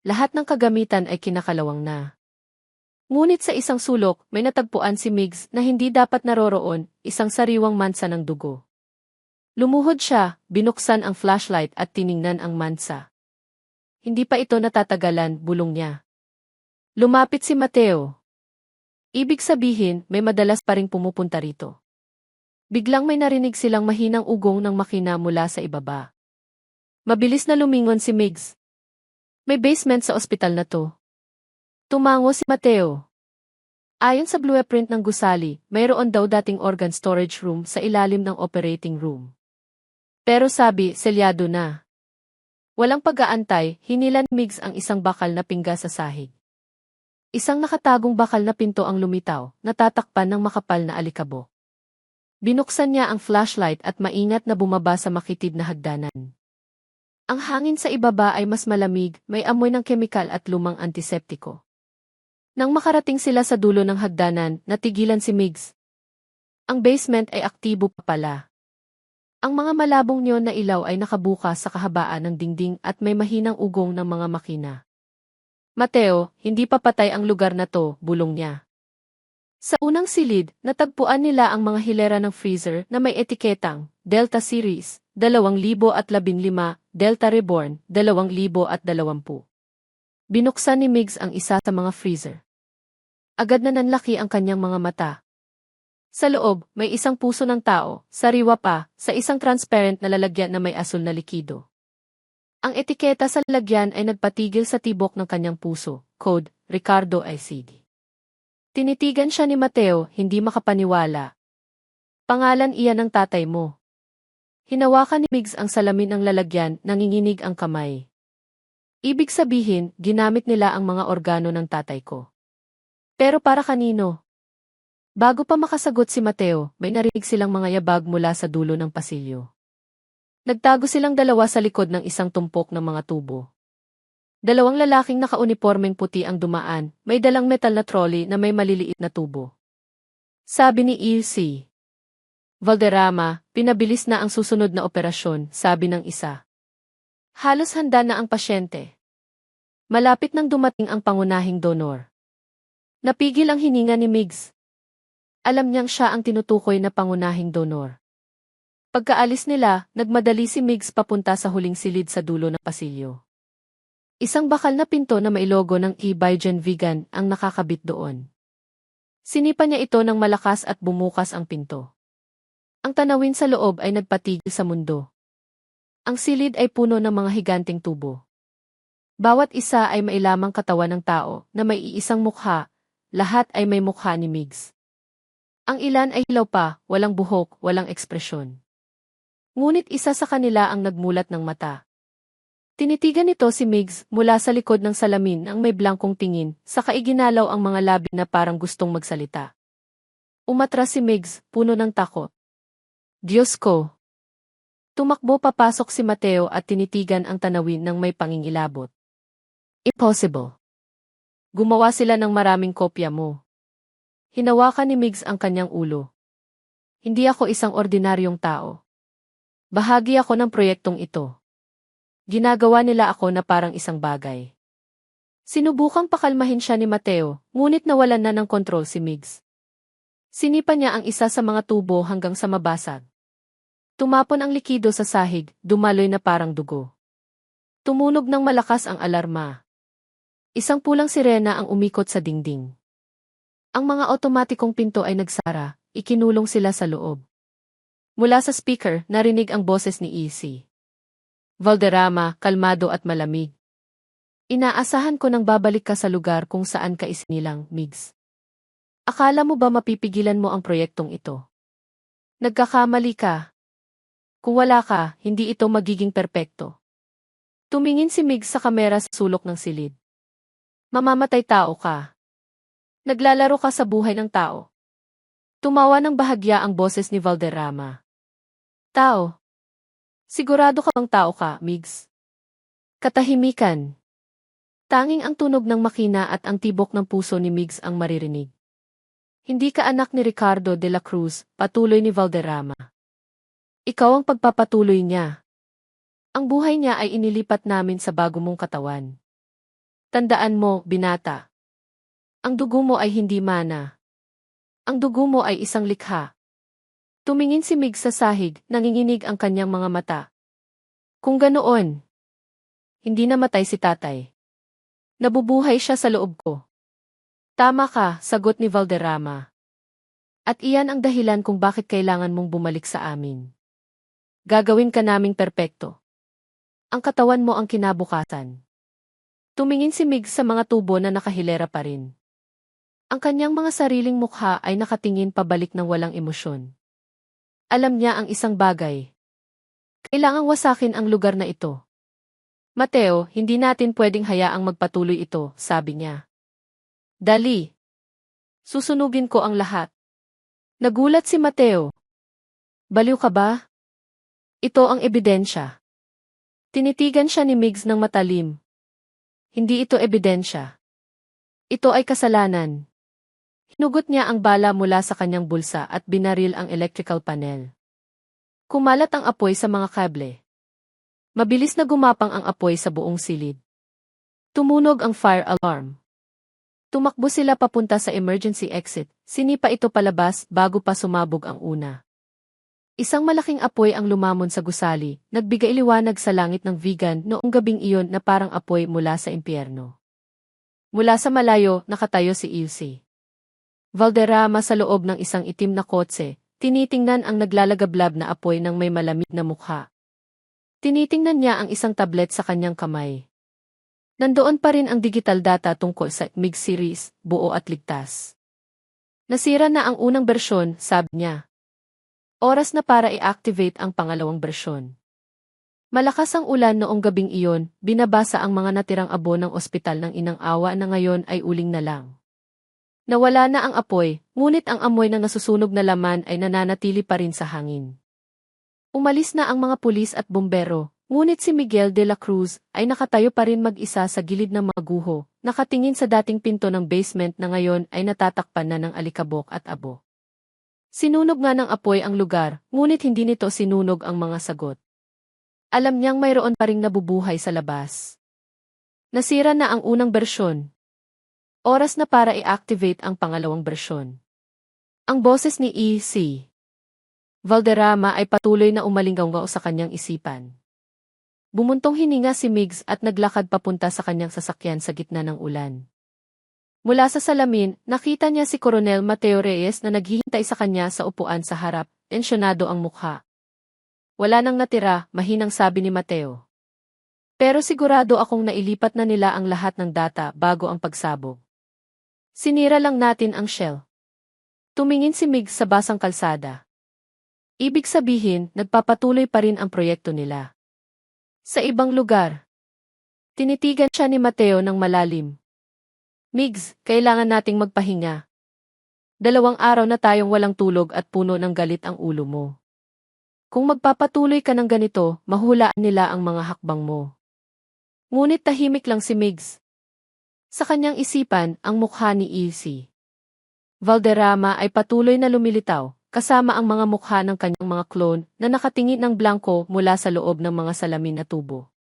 Lahat ng kagamitan ay kinakalawang na. Ngunit sa isang sulok, may natagpuan si Migs na hindi dapat naroroon, isang sariwang mansa ng dugo. Lumuhod siya, binuksan ang flashlight at tiningnan ang mansa. Hindi pa ito natatagalan, bulong niya. Lumapit si Mateo. Ibig sabihin, may madalas pa ring pumupunta rito. Biglang may narinig silang mahinang ugong ng makina mula sa ibaba. Mabilis na lumingon si Migs. May basement sa ospital na to. Tumango si Mateo. Ayon sa blueprint ng gusali, mayroon daw dating organ storage room sa ilalim ng operating room. Pero sabi, selyado na. Walang pag-aantay, hinilan ni Migs ang isang bakal na pingga sa sahig. Isang nakatagong bakal na pinto ang lumitaw, natatakpan ng makapal na alikabok. Binuksan niya ang flashlight at maingat na bumaba sa makitid na hagdanan. Ang hangin sa ibaba ay mas malamig, may amoy ng kemikal at lumang antiseptiko. Nang makarating sila sa dulo ng hagdanan, natigilan si Migs. Ang basement ay aktibo pa pala. Ang mga malabong neon na ilaw ay nakabukas sa kahabaan ng dingding at may mahinang ugong ng mga makina. Mateo, hindi pa patay ang lugar na to, bulong niya. Sa unang silid, natagpuan nila ang mga hilera ng freezer na may etiketang Delta Series, 2015, Delta Reborn, 2020. Binuksan ni Migs ang isa sa mga freezer. Agad na nanlaki ang kanyang mga mata. Sa loob, may isang puso ng tao, sariwa pa, sa isang transparent na lalagyan na may asul na likido. Ang etiketa sa lalagyan ay nagpatigil sa tibok ng kanyang puso, code, Ricardo ICD. Tinitigan siya ni Mateo, hindi makapaniwala. Pangalan iyan ng tatay mo. Hinawakan ni Migs ang salamin ng lalagyan, nanginginig ang kamay. Ibig sabihin, ginamit nila ang mga organo ng tatay ko. Pero para kanino? Bago pa makasagot si Mateo, may narinig silang mga yabag mula sa dulo ng pasilyo. Nagtago silang dalawa sa likod ng isang tumpok ng mga tubo. Dalawang lalaking nakaunipormeng puti ang dumaan, may dalang metal na trolley na may maliliit na tubo. Sabi ni EC. Valderrama, pinabilis na ang susunod na operasyon, sabi ng isa. Halos handa na ang pasyente. Malapit nang dumating ang pangunahing donor. Napigil ang hininga ni Migs. Alam niyang siya ang tinutukoy na pangunahing donor. Pagkaalis nila, nagmadali si Migs papunta sa huling silid sa dulo ng pasilyo. Isang bakal na pinto na may logo ng E-Biogen Vegan ang nakakabit doon. Sinipa niya ito ng malakas at bumukas ang pinto. Ang tanawin sa loob ay nagpatigil sa mundo. Ang silid ay puno ng mga higanting tubo. Bawat isa ay may lamang katawan ng tao na may iisang mukha, lahat ay may mukha ni Migs. Ang ilan ay hilaw pa, walang buhok, walang ekspresyon. Ngunit isa sa kanila ang nagmulat ng mata. Tinitigan nito si Migs mula sa likod ng salamin ang may blankong tingin, saka iginalaw ang mga labi na parang gustong magsalita. Umatras si Migs, puno ng takot. Diyos ko! Tumakbo papasok si Mateo at tinitigan ang tanawin ng may pangingilabot. Impossible. Gumawa sila ng maraming kopya mo. Hinawakan ni Migs ang kanyang ulo. Hindi ako isang ordinaryong tao. Bahagi ako ng proyektong ito. Ginagawa nila ako na parang isang bagay. Sinubukang pakalmahin siya ni Mateo, ngunit nawalan na ng kontrol si Migs. Sinipa niya ang isa sa mga tubo hanggang sa mabasag. Tumapon ang likido sa sahig, dumaloy na parang dugo. Tumunog ng malakas ang alarma. Isang pulang sirena ang umikot sa dingding. Ang mga otomatikong pinto ay nagsara, ikinulong sila sa loob. Mula sa speaker, narinig ang boses ni EC. Valderrama, kalmado at malamig. Inaasahan ko nang babalik ka sa lugar kung saan ka isinilang, Migs. Akala mo ba mapipigilan mo ang proyektong ito? Nagkakamali ka. Kung wala ka, hindi ito magiging perpekto. Tumingin si Migs sa kamera sa sulok ng silid. Mamamatay tao ka. Naglalaro ka sa buhay ng tao. Tumawa ng bahagya ang boses ni Valderrama. Tao. Sigurado ka bang tao ka, Migs? Katahimikan. Tanging ang tunog ng makina at ang tibok ng puso ni Migs ang maririnig. Hindi ka anak ni Ricardo de la Cruz, patuloy ni Valderrama. Ikaw ang pagpapatuloy niya. Ang buhay niya ay inilipat namin sa bago mong katawan. Tandaan mo, binata. Ang dugo mo ay hindi mana. Ang dugo mo ay isang likha. Tumingin si Migs sa sahig, nanginginig ang kanyang mga mata. Kung ganoon, hindi namatay si tatay. Nabubuhay siya sa loob ko. Tama ka, sagot ni Valderrama. At iyan ang dahilan kung bakit kailangan mong bumalik sa amin. Gagawin ka naming perpekto. Ang katawan mo ang kinabukasan. Tumingin si Migs sa mga tubo na nakahilera pa rin. Ang kanyang mga sariling mukha ay nakatingin pabalik ng walang emosyon. Alam niya ang isang bagay. Kailangang wasakin ang lugar na ito. Mateo, hindi natin pwedeng hayaang magpatuloy ito, sabi niya. Dali. Susunugin ko ang lahat. Nagulat si Mateo. Baliw ka ba? Ito ang ebidensya. Tinitigan siya ni Migs ng matalim. Hindi ito ebidensya. Ito ay kasalanan. Hinugot niya ang bala mula sa kanyang bulsa at binaril ang electrical panel. Kumalat ang apoy sa mga kable. Mabilis na gumapang ang apoy sa buong silid. Tumunog ang fire alarm. Tumakbo sila papunta sa emergency exit, sinipa ito palabas bago pa sumabog ang una. Isang malaking apoy ang lumamon sa gusali, nagbigay liwanag sa langit ng vegan noong gabing iyon na parang apoy mula sa impyerno. Mula sa malayo, nakatayo si Ilse. Valderrama sa loob ng isang itim na kotse, tinitingnan ang naglalagablab na apoy ng may malamig na mukha. Tinitingnan niya ang isang tablet sa kanyang kamay. Nandoon pa rin ang digital data tungkol sa MiG series, buo at ligtas. Nasira na ang unang bersyon, sabi niya. Oras na para i-activate ang pangalawang bersyon. Malakas ang ulan noong gabing iyon, binabasa ang mga natirang abo ng ospital ng inang awa na ngayon ay uling na lang. Nawala na ang apoy, ngunit ang amoy ng nasusunog na laman ay nananatili pa rin sa hangin. Umalis na ang mga pulis at bombero, ngunit si Miguel de la Cruz ay nakatayo pa rin mag-isa sa gilid ng mga guho, nakatingin sa dating pinto ng basement na ngayon ay natatakpan na ng alikabok at abo. Sinunog nga ng apoy ang lugar, ngunit hindi nito sinunog ang mga sagot. Alam niyang mayroon pa ring nabubuhay sa labas. Nasira na ang unang bersyon. Oras na para i-activate ang pangalawang bersyon. Ang boses ni E.C. Valderrama ay patuloy na umalinggaw sa kanyang isipan. Bumuntong hininga si Migs at naglakad papunta sa kanyang sasakyan sa gitna ng ulan. Mula sa salamin, nakita niya si Coronel Mateo Reyes na naghihintay sa kanya sa upuan sa harap, tensyonado ang mukha. Wala nang natira, mahinang sabi ni Mateo. Pero sigurado akong nailipat na nila ang lahat ng data bago ang pagsabog. Sinira lang natin ang shell. Tumingin si Migs sa basang kalsada. Ibig sabihin, nagpapatuloy pa rin ang proyekto nila. Sa ibang lugar. Tinitigan siya ni Mateo ng malalim. Migs, kailangan nating magpahinga. 2 araw na tayong walang tulog at puno ng galit ang ulo mo. Kung magpapatuloy ka ng ganito, mahulaan nila ang mga hakbang mo. Ngunit tahimik lang si Migs. Sa kanyang isipan, ang mukha ni E.C. Valderrama ay patuloy na lumilitaw, kasama ang mga mukha ng kanyang mga klon na nakatingin ng blanko mula sa loob ng mga salamin na tubo.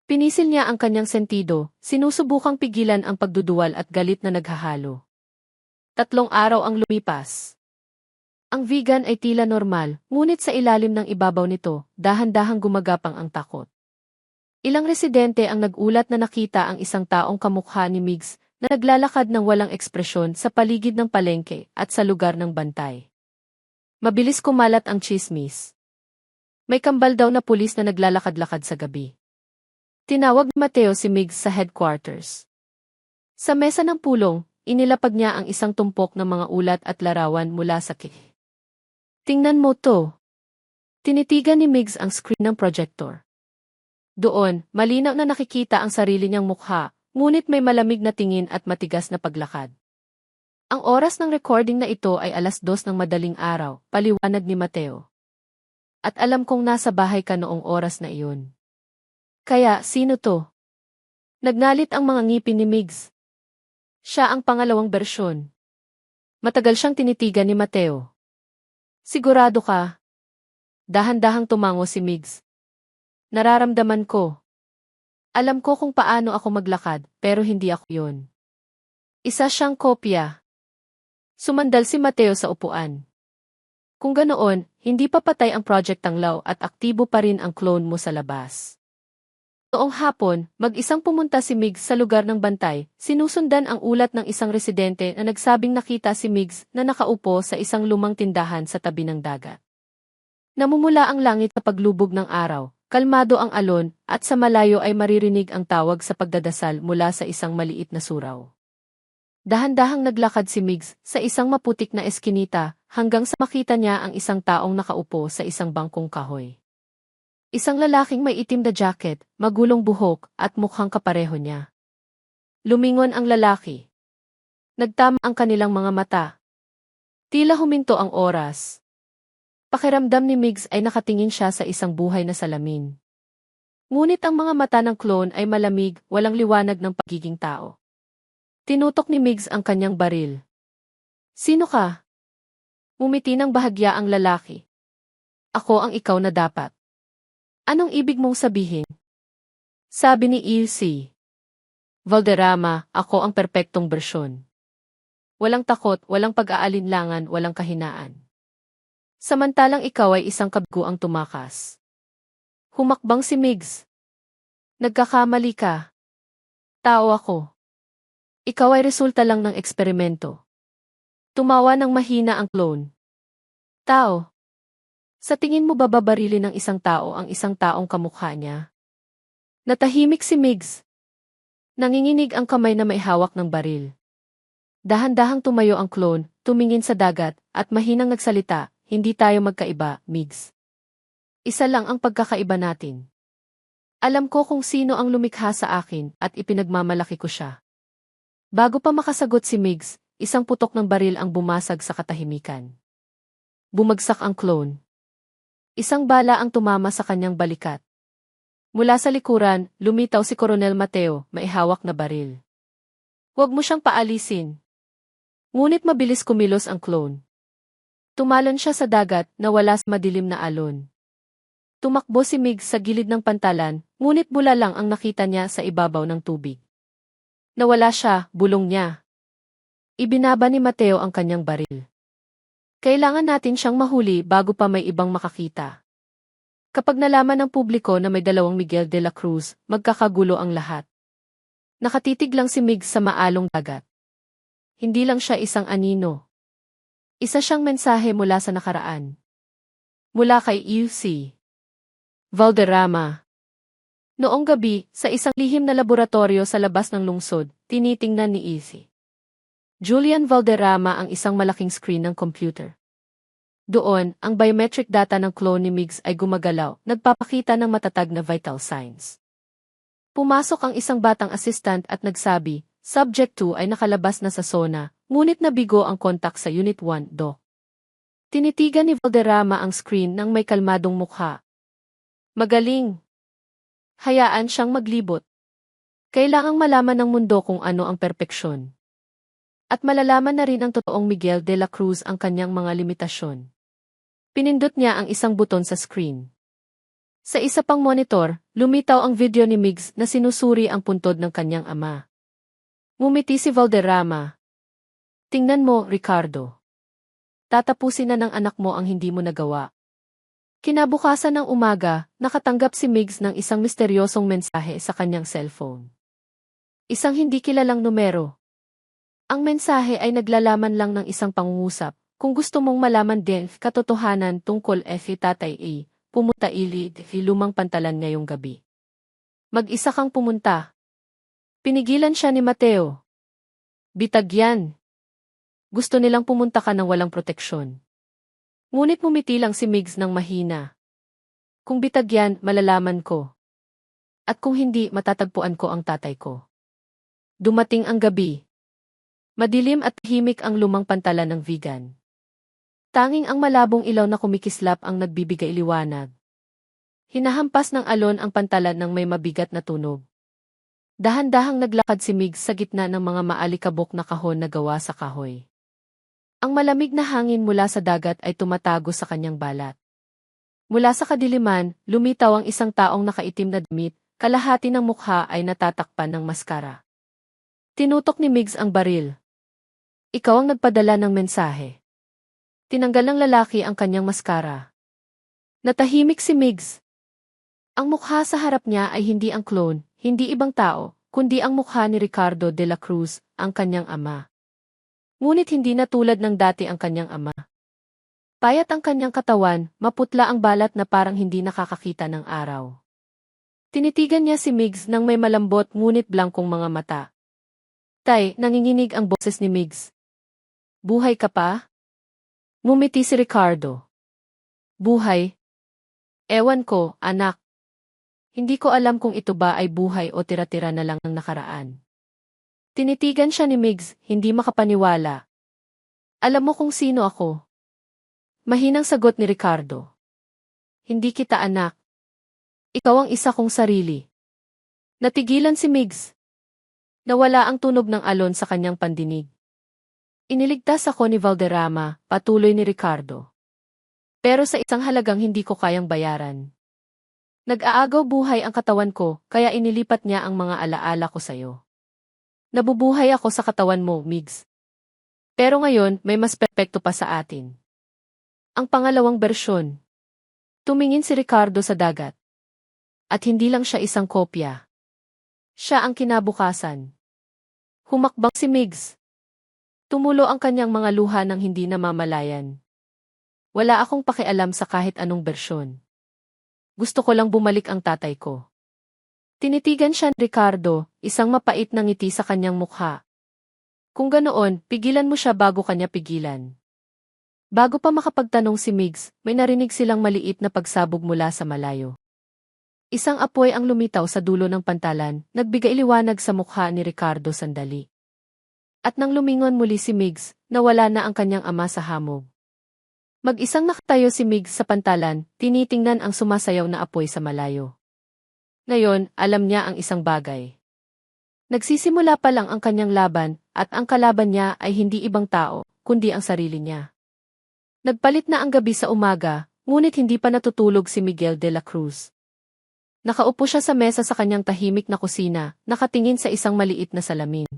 Pinisil niya ang kanyang sentido, sinusubukang pigilan ang pagduduwal at galit na naghahalo. 3 araw ang lumipas. Ang vegan ay tila normal, ngunit sa ilalim ng ibabaw nito, dahan-dahang gumagapang ang takot. Ilang residente ang nagulat na nakita ang isang taong kamukha ni Migs na naglalakad ng walang ekspresyon sa paligid ng palengke at sa lugar ng bantay. Mabilis kumalat ang tsismis. May kambal daw na pulis na naglalakad-lakad sa gabi. Tinawag ni Mateo si Migs sa headquarters. Sa mesa ng pulong, inilapag niya ang isang tumpok ng mga ulat at larawan mula sa Tingnan mo to. Tinitigan ni Migs ang screen ng projector. Doon, malinaw na nakikita ang sarili niyang mukha, ngunit may malamig na tingin at matigas na paglakad. Ang oras ng recording na ito ay 2:00 ng madaling araw, paliwanag ni Mateo. At alam kong nasa bahay ka noong oras na iyon. Kaya, sino to? Nagnalit ang mga ngipin ni Migs. Siya ang pangalawang bersyon. Matagal siyang tinitigan ni Mateo. Sigurado ka? Dahan-dahang tumango si Migs. Nararamdaman ko. Alam ko kung paano ako maglakad, pero hindi ako yon. Isa siyang kopya. Sumandal si Mateo sa upuan. Kung ganoon, hindi pa patay ang Project Tanglaw at aktibo pa rin ang clone mo sa labas. Noong hapon, mag-isang pumunta si Migs sa lugar ng bantay, sinusundan ang ulat ng isang residente na nagsabing nakita si Migs na nakaupo sa isang lumang tindahan sa tabi ng dagat. Namumula ang langit sa paglubog ng araw, kalmado ang alon, at sa malayo ay maririnig ang tawag sa pagdadasal mula sa isang maliit na surau. Dahan-dahang naglakad si Migs sa isang maputik na eskinita hanggang sa makita niya ang isang taong nakaupo sa isang bangkong kahoy. Isang lalaking may itim na jacket, magulong buhok at mukhang kapareho niya. Lumingon ang lalaki. Nagtama ang kanilang mga mata. Tila huminto ang oras. Pakiramdam ni Migs ay nakatingin siya sa isang buhay na salamin. Ngunit ang mga mata ng clone ay malamig, walang liwanag ng pagiging tao. Tinutok ni Migs ang kanyang baril. Sino ka? Umiti ng bahagya ang lalaki. Ako ang ikaw na dapat. Anong ibig mong sabihin? Sabi ni E.C. Valderrama, ako ang perpektong bersyon. Walang takot, walang pag-aalinlangan, walang kahinaan. Samantalang ikaw ay isang kabiguang tumakas. Humakbang si Migs. Nagkakamali ka. Tao ako. Ikaw ay resulta lang ng eksperimento. Tumawa ng mahina ang clone. Tao. Sa tingin mo bababarili ng isang tao ang isang taong kamukha niya? Natahimik si Migs. Nanginginig ang kamay na may hawak ng baril. Dahan-dahang tumayo ang clone, tumingin sa dagat, at mahinang nagsalita, hindi tayo magkaiba, Migs. Isa lang ang pagkakaiba natin. Alam ko kung sino ang lumikha sa akin at ipinagmamalaki ko siya. Bago pa makasagot si Migs, isang putok ng baril ang bumasag sa katahimikan. Bumagsak ang clone. Isang bala ang tumama sa kanyang balikat. Mula sa likuran, lumitaw si Coronel Mateo, may hawak na baril. Huwag mo siyang paalisin. Ngunit mabilis kumilos ang clone. Tumalon siya sa dagat, nawala sa madilim na alon. Tumakbo si Migs sa gilid ng pantalan, ngunit bula lang ang nakita niya sa ibabaw ng tubig. Nawala siya, bulong niya. Ibinaba ni Mateo ang kanyang baril. Kailangan natin siyang mahuli bago pa may ibang makakita. Kapag nalaman ng publiko na may dalawang Miguel de la Cruz, magkakagulo ang lahat. Nakatitig lang si Migs sa maalong dagat. Hindi lang siya isang anino. Isa siyang mensahe mula sa nakaraan. Mula kay UC Valderrama. Noong gabi, sa isang lihim na laboratorio sa labas ng lungsod, tinitingnan ni Izzy Julian Valderrama ang isang malaking screen ng computer. Doon, ang biometric data ng clone ni Migs ay gumagalaw, nagpapakita ng matatag na vital signs. Pumasok ang isang batang assistant at nagsabi, Subject 2 ay nakalabas na sa zona, ngunit nabigo ang kontak sa Unit 1, Doc. Tinitigan ni Valderrama ang screen ng may kalmadong mukha. Magaling. Hayaan siyang maglibot. Kailangang malaman ng mundo kung ano ang perpeksyon. At malalaman na rin ang totoong Miguel de la Cruz ang kanyang mga limitasyon. Pinindot niya ang isang buton sa screen. Sa isa pang monitor, lumitaw ang video ni Migs na sinusuri ang puntod ng kanyang ama. Ngumiti si Valderrama. Tingnan mo, Ricardo. Tatapusin na ng anak mo ang hindi mo nagawa. Kinabukasan ng umaga, nakatanggap si Migs ng isang misteryosong mensahe sa kanyang cellphone. Isang hindi kilalang numero. Ang mensahe ay naglalaman lang ng isang pangungusap. Kung gusto mong malaman din katotohanan tungkol tatay A, pumunta lumang pantalan ngayong gabi. Mag-isa kang pumunta. Pinigilan siya ni Mateo. Bitag yan. Gusto nilang pumunta ka ng walang proteksyon. Ngunit mumiti lang si Migs ng mahina. Kung bitag yan, malalaman ko. At kung hindi, matatagpuan ko ang tatay ko. Dumating ang gabi. Madilim at tahimik ang lumang pantalan ng vegan. Tanging ang malabong ilaw na kumikislap ang nagbibigay liwanag. Hinahampas ng alon ang pantalan ng may mabigat na tunog. Dahan-dahang naglakad si Migs sa gitna ng mga maalikabok na kahon na gawa sa kahoy. Ang malamig na hangin mula sa dagat ay tumatago sa kanyang balat. Mula sa kadiliman, lumitaw ang isang taong nakaitim na damit, kalahati ng mukha ay natatakpan ng maskara. Tinutok ni Migs ang baril. Ikaw ang nagpadala ng mensahe. Tinanggal ng lalaki ang kanyang maskara. Natahimik si Migs. Ang mukha sa harap niya ay hindi ang clone, hindi ibang tao, kundi ang mukha ni Ricardo de la Cruz, ang kanyang ama. Ngunit hindi na tulad ng dati ang kanyang ama. Payat ang kanyang katawan, maputla ang balat na parang hindi nakakakita ng araw. Tinitigan niya si Migs ng may malambot ngunit blangkong mga mata. Tay, nanginginig ang boses ni Migs. Buhay ka pa? Ngumiti si Ricardo. Buhay? Ewan ko, anak. Hindi ko alam kung ito ba ay buhay o tira-tira na lang ng nakaraan. Tinitigan siya ni Migs, hindi makapaniwala. Alam mo kung sino ako? Mahinang sagot ni Ricardo. Hindi kita anak. Ikaw ang isa kong sarili. Natigilan si Migs. Nawala ang tunog ng alon sa kanyang pandinig. Iniligtas ako ni Valderrama, patuloy ni Ricardo. Pero sa isang halagang hindi ko kayang bayaran. Nag-aagaw buhay ang katawan ko, kaya inilipat niya ang mga alaala ko sa'yo. Nabubuhay ako sa katawan mo, Migs. Pero ngayon, may mas perpekto pa sa atin. Ang pangalawang bersyon. Tumingin si Ricardo sa dagat. At hindi lang siya isang kopya. Siya ang kinabukasan. Humakbang si Migs. Tumulo ang kanyang mga luha ng hindi namamalayan. Wala akong pakialam sa kahit anong bersyon. Gusto ko lang bumalik ang tatay ko. Tinitigan siya ni Ricardo, isang mapait na ngiti sa kanyang mukha. Kung ganoon, pigilan mo siya bago kanya pigilan. Bago pa makapagtanong si Migs, may narinig silang maliit na pagsabog mula sa malayo. Isang apoy ang lumitaw sa dulo ng pantalan, nagbigay liwanag sa mukha ni Ricardo sandali. At nang lumingon muli si Migs, nawala na ang kanyang ama sa hamog. Mag-isang nakatayo si Migs sa pantalan, tinitingnan ang sumasayaw na apoy sa malayo. Ngayon, alam niya ang isang bagay. Nagsisimula pa lang ang kanyang laban, at ang kalaban niya ay hindi ibang tao, kundi ang sarili niya. Nagpalit na ang gabi sa umaga, ngunit hindi pa natutulog si Miguel de la Cruz. Nakaupo siya sa mesa sa kanyang tahimik na kusina, nakatingin sa isang maliit na salamin.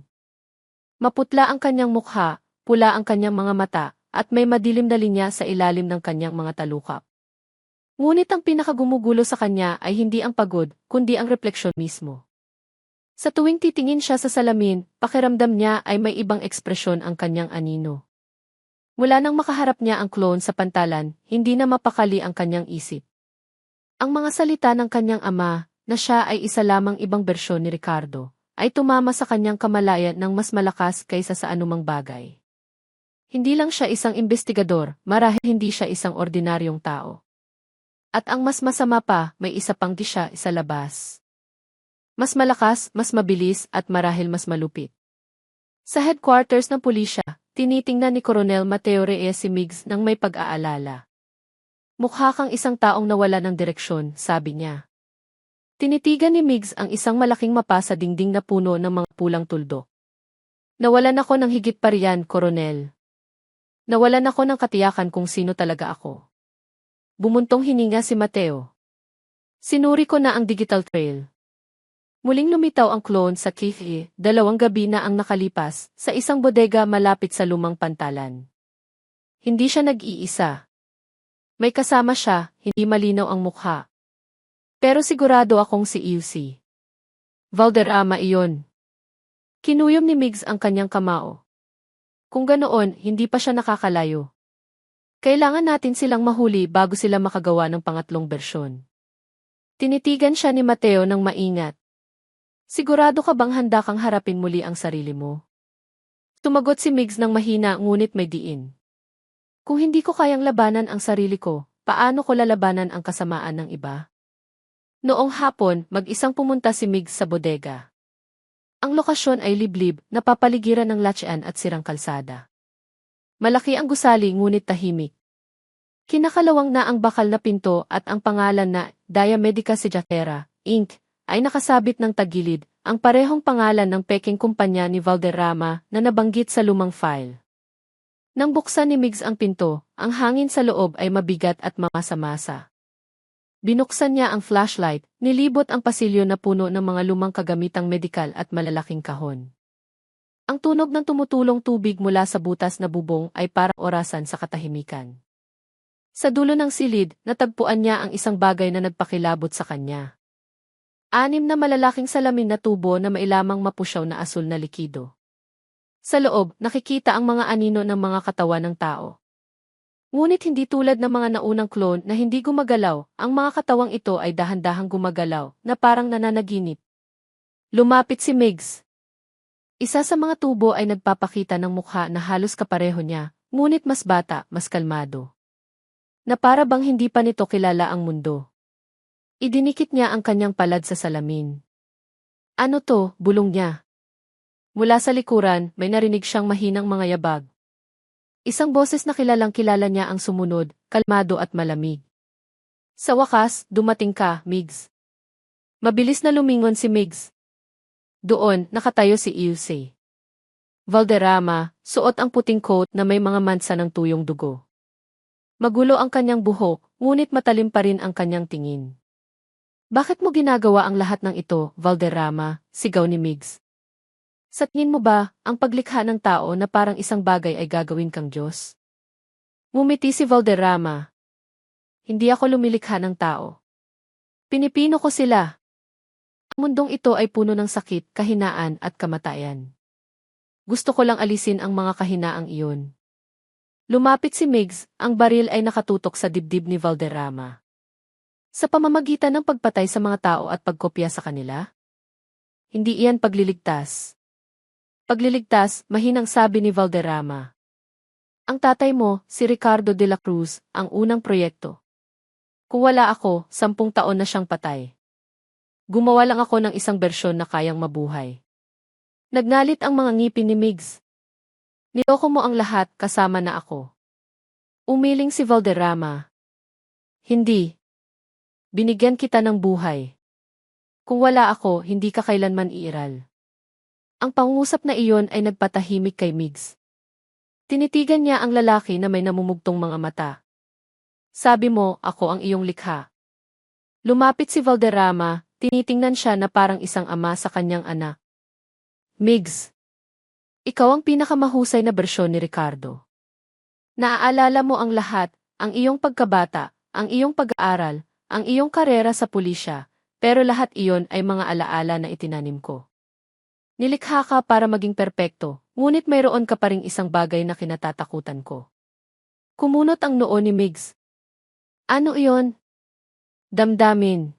Maputla ang kanyang mukha, pula ang kanyang mga mata, at may madilim na linya sa ilalim ng kanyang mga talukap. Ngunit ang pinakagumugulo sa kanya ay hindi ang pagod, kundi ang refleksyon mismo. Sa tuwing titingin siya sa salamin, pakiramdam niya ay may ibang ekspresyon ang kanyang anino. Mula nang makaharap niya ang clone sa pantalan, hindi na mapakali ang kanyang isip. Ang mga salita ng kanyang ama, na siya ay isa lamang ibang bersyon ni Ricardo, ay tumama sa kanyang kamalayan ng mas malakas kaysa sa anumang bagay. Hindi lang siya isang investigador, marahil hindi siya isang ordinaryong tao. At ang mas masama pa, may isa pang siya sa labas. Mas malakas, mas mabilis, at marahil mas malupit. Sa headquarters ng pulisya, tinitingnan ni Coronel Mateo Reyes si Migs nang may pag-aalala. Mukha kang isang taong nawala ng direksyon, sabi niya. Tinitigan ni Migs ang isang malaking mapa sa dingding na puno ng mga pulang tuldok. Nawalan ako ng higit pa riyan, Coronel. Nawalan ako ng katiyakan kung sino talaga ako. Bumuntong hininga si Mateo. Sinuri ko na ang digital trail. Muling lumitaw ang clone sa Kifi, 2 gabi na ang nakalipas, sa isang bodega malapit sa lumang pantalan. Hindi siya nag-iisa. May kasama siya, hindi malinaw ang mukha. Pero sigurado akong si Ilse. Valderrama iyon. Kinuyom ni Migs ang kanyang kamao. Kung ganoon, hindi pa siya nakakalayo. Kailangan natin silang mahuli bago sila makagawa ng pangatlong bersyon. Tinitigan siya ni Mateo ng maingat. Sigurado ka bang handa kang harapin muli ang sarili mo? Tumagot si Migs ng mahina ngunit may diin. Kung hindi ko kayang labanan ang sarili ko, paano ko lalabanan ang kasamaan ng iba? Noong hapon, mag-isang pumunta si Migs sa bodega. Ang lokasyon ay liblib, napapaligiran ng latyan at sirang kalsada. Malaki ang gusali ngunit tahimik. Kinakalawang na ang bakal na pinto at ang pangalan na Diamedica Sejatera, Inc. ay nakasabit ng tagilid, ang parehong pangalan ng peking kumpanya ni Valderrama na nabanggit sa lumang file. Nang buksan ni Migs ang pinto, ang hangin sa loob ay mabigat at mamasa-masa. Binuksan niya ang flashlight, nilibot ang pasilyo na puno ng mga lumang kagamitang medikal at malalaking kahon. Ang tunog ng tumutulong tubig mula sa butas na bubong ay parang orasan sa katahimikan. Sa dulo ng silid, natagpuan niya ang isang bagay na nagpakilabot sa kanya. 6 na malalaking salamin na tubo na mailamang mapusyaw na asul na likido. Sa loob, nakikita ang mga anino ng mga katawan ng tao. Ngunit hindi tulad ng mga naunang clone na hindi gumagalaw, ang mga katawang ito ay dahan-dahang gumagalaw, na parang nananaginip. Lumapit si Migs. Isa sa mga tubo ay nagpapakita ng mukha na halos kapareho niya, ngunit mas bata, mas kalmado. Na para bang hindi pa nito kilala ang mundo. Idinikit niya ang kanyang palad sa salamin. Ano to, bulong niya. Mula sa likuran, may narinig siyang mahinang mga yabag. Isang boses na kilalang kilala niya ang sumunod, kalmado at malamig. Sa wakas, dumating ka, Migs. Mabilis na lumingon si Migs. Doon, nakatayo si Ilse. Valderrama, suot ang puting coat na may mga mansa ng tuyong dugo. Magulo ang kanyang buhok, ngunit matalim pa rin ang kanyang tingin. Bakit mo ginagawa ang lahat ng ito, Valderrama? Sigaw ni Migs. Sa tingin mo ba, ang paglikha ng tao na parang isang bagay ay gagawin kang Diyos? Ngumiti si Valderrama. Hindi ako lumilikha ng tao. Pinipino ko sila. Ang mundong ito ay puno ng sakit, kahinaan at kamatayan. Gusto ko lang alisin ang mga kahinaang iyon. Lumapit si Migs, ang baril ay nakatutok sa dibdib ni Valderrama. Sa pamamagitan ng pagpatay sa mga tao at pagkopya sa kanila? Hindi iyan pagliligtas. Pagliligtas, mahinang sabi ni Valderrama. Ang tatay mo, si Ricardo de la Cruz, ang unang proyekto. Kung wala ako, 10 taon na siyang patay. Gumawa lang ako ng isang bersyon na kayang mabuhay. Nagnalit ang mga ngipin ni Migs. Niloko mo ang lahat, kasama na ako. Umiling si Valderrama. Hindi. Binigyan kita ng buhay. Kung wala ako, hindi ka kailanman iiral. Ang pangungusap na iyon ay nagpatahimik kay Migs. Tinitigan niya ang lalaki na may namumugtong mga mata. Sabi mo, ako ang iyong likha. Lumapit si Valderrama, tinitingnan siya na parang isang ama sa kanyang anak. Migs. Ikaw ang pinakamahusay na bersyon ni Ricardo. Naaalala mo ang lahat, ang iyong pagkabata, ang iyong pag-aaral, ang iyong karera sa pulisya, pero lahat iyon ay mga alaala na itinanim ko. Nilikha ka para maging perpekto, ngunit mayroon ka pa ring isang bagay na kinatatakutan ko. Kumunot ang noo ni Migs. Ano iyon? Damdamin.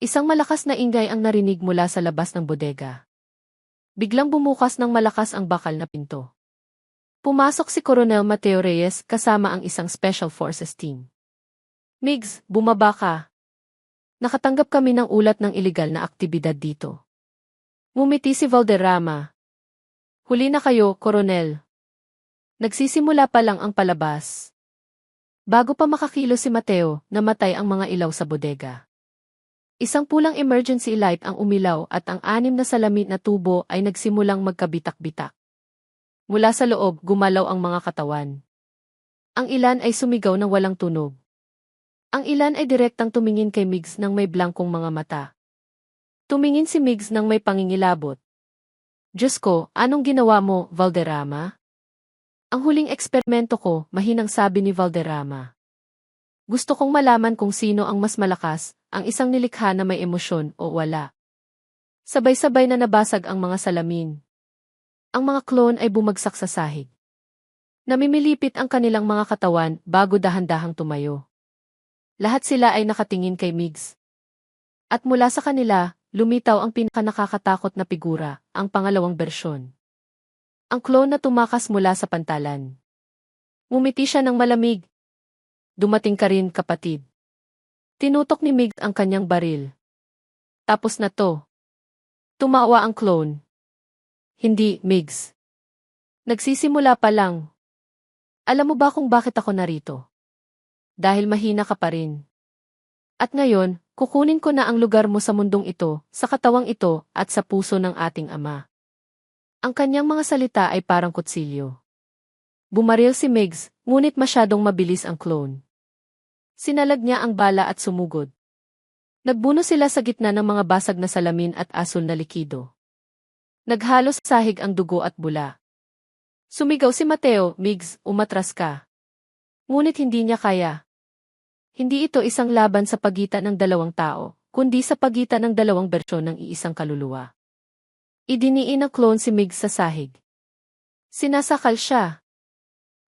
Isang malakas na ingay ang narinig mula sa labas ng bodega. Biglang bumukas ng malakas ang bakal na pinto. Pumasok si Coronel Mateo Reyes kasama ang isang Special Forces team. Migs, bumaba ka. Nakatanggap kami ng ulat ng ilegal na aktibidad dito. Ngumiti si Valderrama. Huli na kayo, Coronel. Nagsisimula pa lang ang palabas. Bago pa makakilo si Mateo, namatay ang mga ilaw sa bodega. Isang pulang emergency light ang umilaw at ang 6 na salamin na tubo ay nagsimulang magkabitak-bitak. Mula sa loob, gumalaw ang mga katawan. Ang ilan ay sumigaw ng walang tunog. Ang ilan ay direktang tumingin kay Migs ng may blankong mga mata. Tumingin si Migs ng may pangingilabot. Diyos ko, anong ginawa mo, Valderrama? Ang huling eksperimento ko, mahinang sabi ni Valderrama. Gusto kong malaman kung sino ang mas malakas, ang isang nilikha na may emosyon o wala. Sabay-sabay na nabasag ang mga salamin. Ang mga klon ay bumagsak sa sahig. Namimilipit ang kanilang mga katawan bago dahan-dahang tumayo. Lahat sila ay nakatingin kay Migs. At mula sa kanila, lumitaw ang pinakanakakatakot na figura, ang pangalawang bersyon. Ang klon na tumakas mula sa pantalan. Ngumiti siya ng malamig. Dumating ka rin, kapatid. Tinutok ni Migs ang kanyang baril. Tapos na to. Tumawa ang klon. Hindi, Migs. Nagsisimula pa lang. Alam mo ba kung bakit ako narito? Dahil mahina ka pa rin. At ngayon, kukunin ko na ang lugar mo sa mundong ito, sa katawang ito, at sa puso ng ating ama. Ang kanyang mga salita ay parang kutsilyo. Bumaril si Migs, ngunit masyadong mabilis ang clone. Sinalag niya ang bala at sumugod. Nagbuno sila sa gitna ng mga basag na salamin at asul na likido. Naghalo sa sahig ang dugo at bula. Sumigaw si Mateo, Migs, umatras ka. Ngunit hindi niya kaya. Hindi ito isang laban sa pagitan ng dalawang tao, kundi sa pagitan ng dalawang bersyon ng iisang kaluluwa. Idiniin ng clone si Migs sa sahig. Sinasakal siya.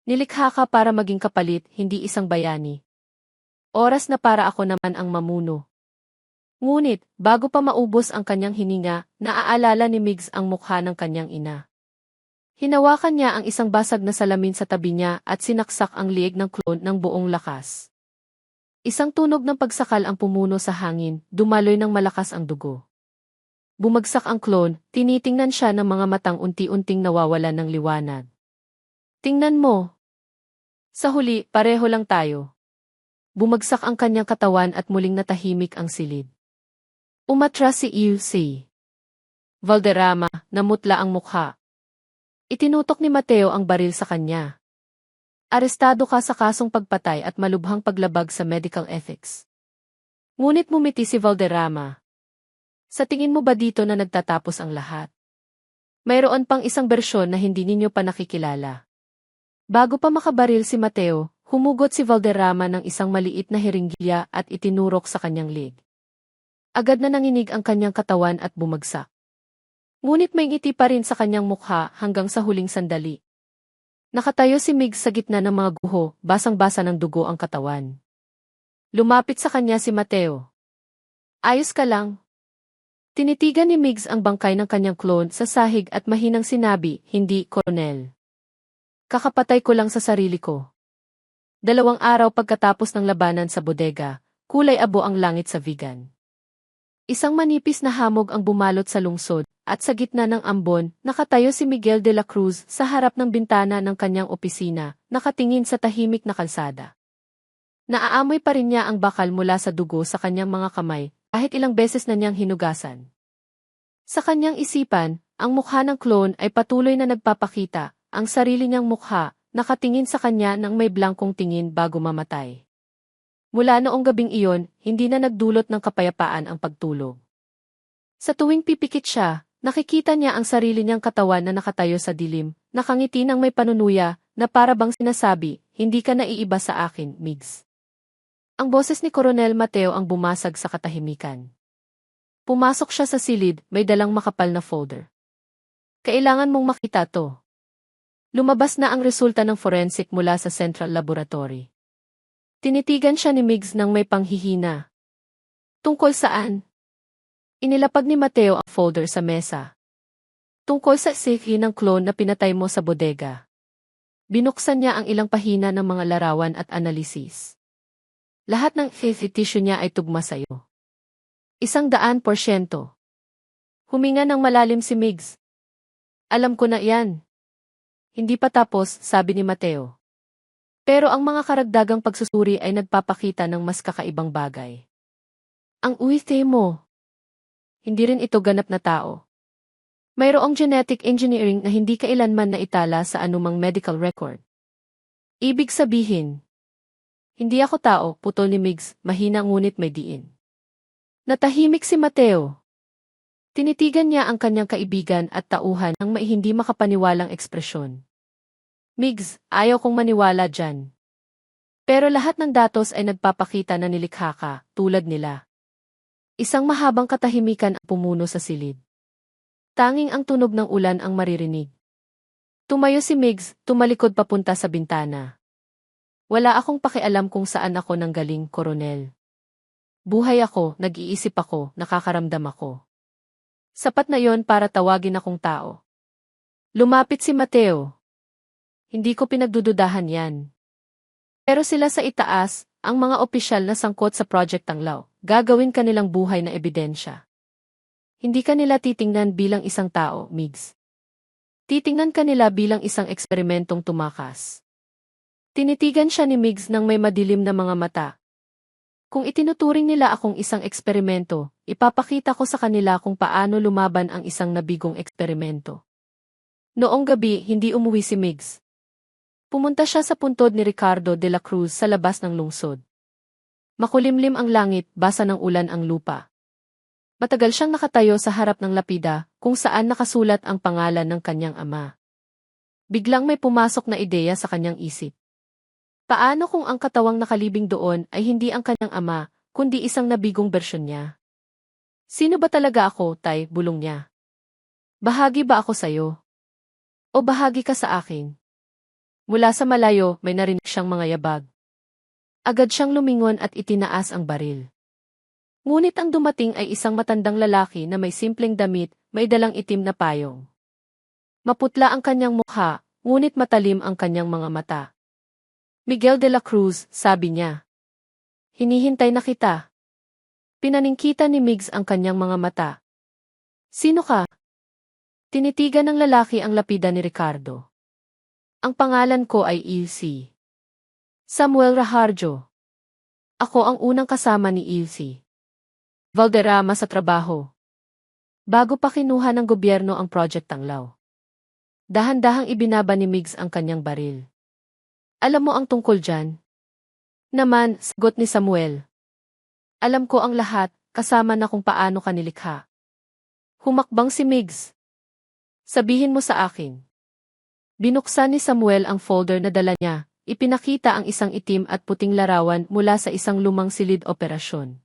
Nilikha ka para maging kapalit, hindi isang bayani. Oras na para ako naman ang mamuno. Ngunit, bago pa maubos ang kanyang hininga, naaalala ni Migs ang mukha ng kanyang ina. Hinawakan niya ang isang basag na salamin sa tabi niya at sinaksak ang liig ng clone ng buong lakas. Isang tunog ng pagsakal ang pumuno sa hangin, dumaloy ng malakas ang dugo. Bumagsak ang clone, tinitingnan siya ng mga matang unti-unting nawawalan ng liwanag. Tingnan mo. Sa huli, pareho lang tayo. Bumagsak ang kanyang katawan at muling natahimik ang silid. Umatras si UC. Valderrama, namutla ang mukha. Itinutok ni Mateo ang baril sa kanya. Arestado ka sa kasong pagpatay at malubhang paglabag sa medical ethics. Ngunit mumiti si Valderrama. Sa tingin mo ba dito na nagtatapos ang lahat? Mayroon pang isang bersyon na hindi ninyo pa nakikilala. Bago pa makabaril si Mateo, humugot si Valderrama ng isang maliit na hiringgilya at itinurok sa kanyang leg. Agad na nanginig ang kanyang katawan at bumagsak. Ngunit may ngiti pa rin sa kanyang mukha hanggang sa huling sandali. Nakatayo si Migs sa gitna ng mga guho, basang-basa ng dugo ang katawan. Lumapit sa kanya si Mateo. Ayos ka lang? Tinitigan ni Migs ang bangkay ng kanyang clone sa sahig at mahinang sinabi, hindi, Colonel. Kakapatay ko lang sa sarili ko. 2 araw pagkatapos ng labanan sa bodega, kulay abo ang langit sa Vigan. Isang manipis na hamog ang bumalot sa lungsod, at sa gitna ng ambon, nakatayo si Miguel de la Cruz sa harap ng bintana ng kanyang opisina, nakatingin sa tahimik na kalsada. Naaamoy pa rin niya ang bakal mula sa dugo sa kanyang mga kamay, kahit ilang beses na niyang hinugasan. Sa kanyang isipan, ang mukha ng clone ay patuloy na nagpapakita, ang sarili niyang mukha, nakatingin sa kanya ng may blankong tingin bago mamatay. Mula noong gabing iyon, hindi na nagdulot ng kapayapaan ang pagtulog. Sa tuwing pipikit siya, nakikita niya ang sarili niyang katawan na nakatayo sa dilim, nakangiti ng may panunuya, na para bang sinasabi, hindi ka naiiba sa akin, Migs. Ang boses ni Coronel Mateo ang bumasag sa katahimikan. Pumasok siya sa silid, may dalang makapal na folder. Kailangan mong makita to. Lumabas na ang resulta ng forensic mula sa Central Laboratory. Tinitigan siya ni Migs ng may panghihina. Tungkol saan? Inilapag ni Mateo ang folder sa mesa. Tungkol sa sihi ng clone na pinatay mo sa bodega. Binuksan niya ang ilang pahina ng mga larawan at analisis. Lahat ng tissue niya ay tugma sa'yo. 100%. Huminga ng malalim si Migs. Alam ko na yan. Hindi pa tapos, sabi ni Mateo. Pero ang mga karagdagang pagsusuri ay nagpapakita ng mas kakaibang bagay. Ang uwite mo. Hindi rin ito ganap na tao. Mayroong genetic engineering na hindi kailanman naitala sa anumang medical record. Ibig sabihin, hindi ako tao, putol ni Migs, mahina ngunit may diin. Natahimik si Mateo. Tinitigan niya ang kanyang kaibigan at tauhan ng may hindi makapaniwalang ekspresyon. Migs, ayaw kong maniwala dyan. Pero lahat ng datos ay nagpapakita na nilikha ka, tulad nila. Isang mahabang katahimikan ang pumuno sa silid. Tanging ang tunog ng ulan ang maririnig. Tumayo si Migs, tumalikod papunta sa bintana. Wala akong pakialam kung saan ako nanggaling, Koronel. Buhay ako, nag-iisip ako, nakakaramdam ako. Sapat na yon para tawagin akong tao. Lumapit si Mateo. Hindi ko pinagdududahan yan. Pero sila sa itaas, ang mga opisyal na sangkot sa Project Tanglaw, gagawin kanilang buhay na ebidensya. Hindi kanila titingnan bilang isang tao, Migs. Titingnan kanila bilang isang eksperimentong tumakas. Tinitigan siya ni Migs ng may madilim na mga mata. Kung itinuturing nila akong isang eksperimento, ipapakita ko sa kanila kung paano lumaban ang isang nabigong eksperimento. Noong gabi, hindi umuwi si Migs. Pumunta siya sa puntod ni Ricardo de la Cruz sa labas ng lungsod. Makulimlim ang langit, basa ng ulan ang lupa. Matagal siyang nakatayo sa harap ng lapida, kung saan nakasulat ang pangalan ng kanyang ama. Biglang may pumasok na ideya sa kanyang isip. Paano kung ang katawang nakalibing doon ay hindi ang kanyang ama, kundi isang nabigong bersyon niya? Sino ba talaga ako, Tay? Bulong niya. Bahagi ba ako sa'yo? O bahagi ka sa akin? Mula sa malayo, may narinig siyang mga yabag. Agad siyang lumingon at itinaas ang baril. Ngunit ang dumating ay isang matandang lalaki na may simpleng damit, may dalang itim na payong. Maputla ang kanyang mukha, ngunit matalim ang kanyang mga mata. Miguel de la Cruz, sabi niya. Hinihintay na kita. Pinaningkita ni Migs ang kanyang mga mata. Sino ka? Tinitigan ng lalaki ang lapida ni Ricardo. Ang pangalan ko ay Ilse. Samuel Raharjo. Ako ang unang kasama ni Ilse. Valderrama sa trabaho. Bago pa kinuha ng gobyerno ang Project Tanglaw. Dahan-dahang ibinaba ni Migs ang kanyang baril. Alam mo ang tungkol dyan? Naman, sagot ni Samuel. Alam ko ang lahat, kasama na kung paano ka nilikha. Humakbang si Migs. Sabihin mo sa akin. Binuksan ni Samuel ang folder na dala niya, ipinakita ang isang itim at puting larawan mula sa isang lumang silid operasyon.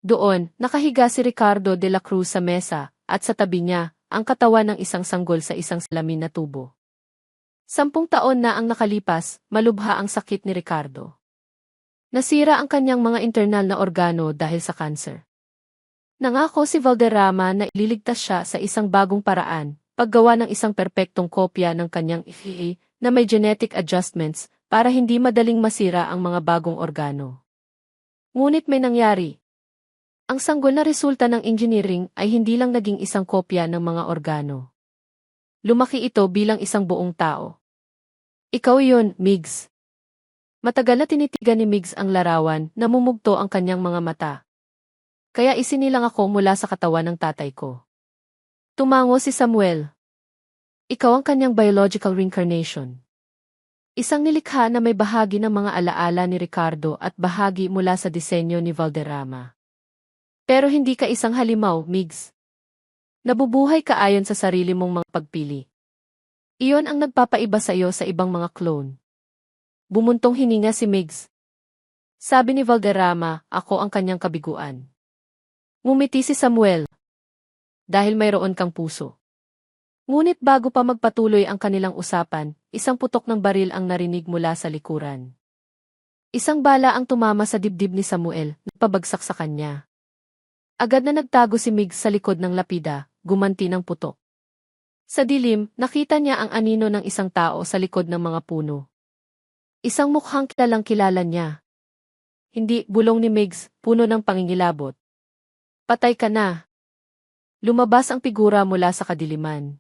Doon, nakahiga si Ricardo de la Cruz sa mesa, at sa tabi niya, ang katawan ng isang sanggol sa isang salamin na tubo. 10 taon na ang nakalipas, malubha ang sakit ni Ricardo. Nasira ang kanyang mga internal na organo dahil sa cancer. Nangako si Valderrama na ililigtas siya sa isang bagong paraan, paggawa ng isang perpektong kopya ng kanyang ihi na may genetic adjustments para hindi madaling masira ang mga bagong organo. Ngunit may nangyari. Ang sanggol na resulta ng engineering ay hindi lang naging isang kopya ng mga organo. Lumaki ito bilang isang buong tao. Ikaw yun, Migs. Matagal na tinitigan ni Migs ang larawan, namumugto ang kanyang mga mata. Kaya isinilang ako mula sa katawan ng tatay ko. Tumango si Samuel. Ikaw ang kanyang biological reincarnation. Isang nilikha na may bahagi ng mga alaala ni Ricardo at bahagi mula sa disenyo ni Valderrama. Pero hindi ka isang halimaw, Migs. Nabubuhay ka ayon sa sarili mong mga pagpili. Iyon ang nagpapaiba sa iyo sa ibang mga clone. Bumuntong hininga si Migs. Sabi ni Valderrama, ako ang kanyang kabiguan. Ngumiti si Samuel. Dahil mayroon kang puso. Ngunit bago pa magpatuloy ang kanilang usapan, isang putok ng baril ang narinig mula sa likuran. Isang bala ang tumama sa dibdib ni Samuel, napabagsak sa kanya. Agad na nagtago si Migs sa likod ng lapida, gumanti ng putok. Sa dilim, nakita niya ang anino ng isang tao sa likod ng mga puno. Isang mukhang kilalang kilala niya. Hindi, bulong ni Migs, puno ng pangingilabot. Patay ka na. Lumabas ang figura mula sa kadiliman.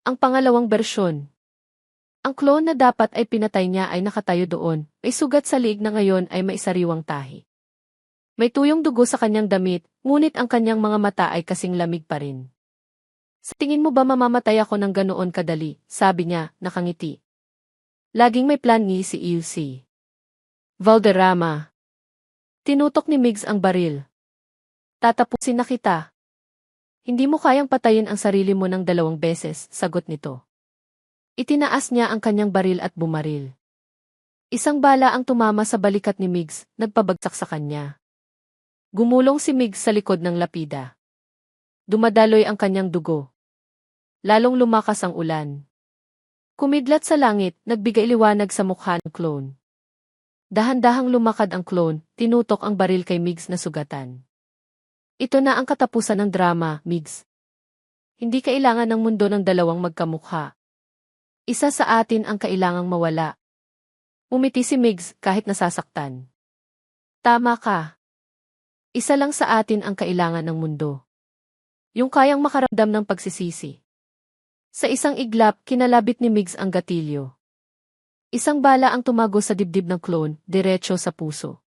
Ang pangalawang bersyon. Ang clone na dapat ay pinatay niya ay nakatayo doon, may sugat sa liig na ngayon ay may sariwang tahi. May tuyong dugo sa kanyang damit, ngunit ang kanyang mga mata ay kasing lamig pa rin. Sa tingin mo ba mamamatay ako ng ganoon kadali? Sabi niya, nakangiti. Laging may plan ni si Ilse. Valderrama. Tinutok ni Migs ang baril. Tatapusin na kita. Hindi mo kayang patayin ang sarili mo ng 2 beses, sagot nito. Itinaas niya ang kanyang baril at bumaril. Isang bala ang tumama sa balikat ni Migs, nagpabagsak sa kanya. Gumulong si Migs sa likod ng lapida. Dumadaloy ang kanyang dugo. Lalong lumakas ang ulan. Kumidlat sa langit, nagbigay liwanag sa mukha ng clone. Dahan-dahang lumakad ang clone, tinutok ang baril kay Migs na sugatan. Ito na ang katapusan ng drama, Migs. Hindi kailangan ng mundo ng 2 magkamukha. Isa sa atin ang kailangang mawala. Umiti si Migs kahit nasasaktan. Tama ka. Isa lang sa atin ang kailangan ng mundo. Yung kayang makaramdam ng pagsisisi. Sa isang iglap, kinalabit ni Migs ang gatilyo. Isang bala ang tumago sa dibdib ng clone, diretso sa puso.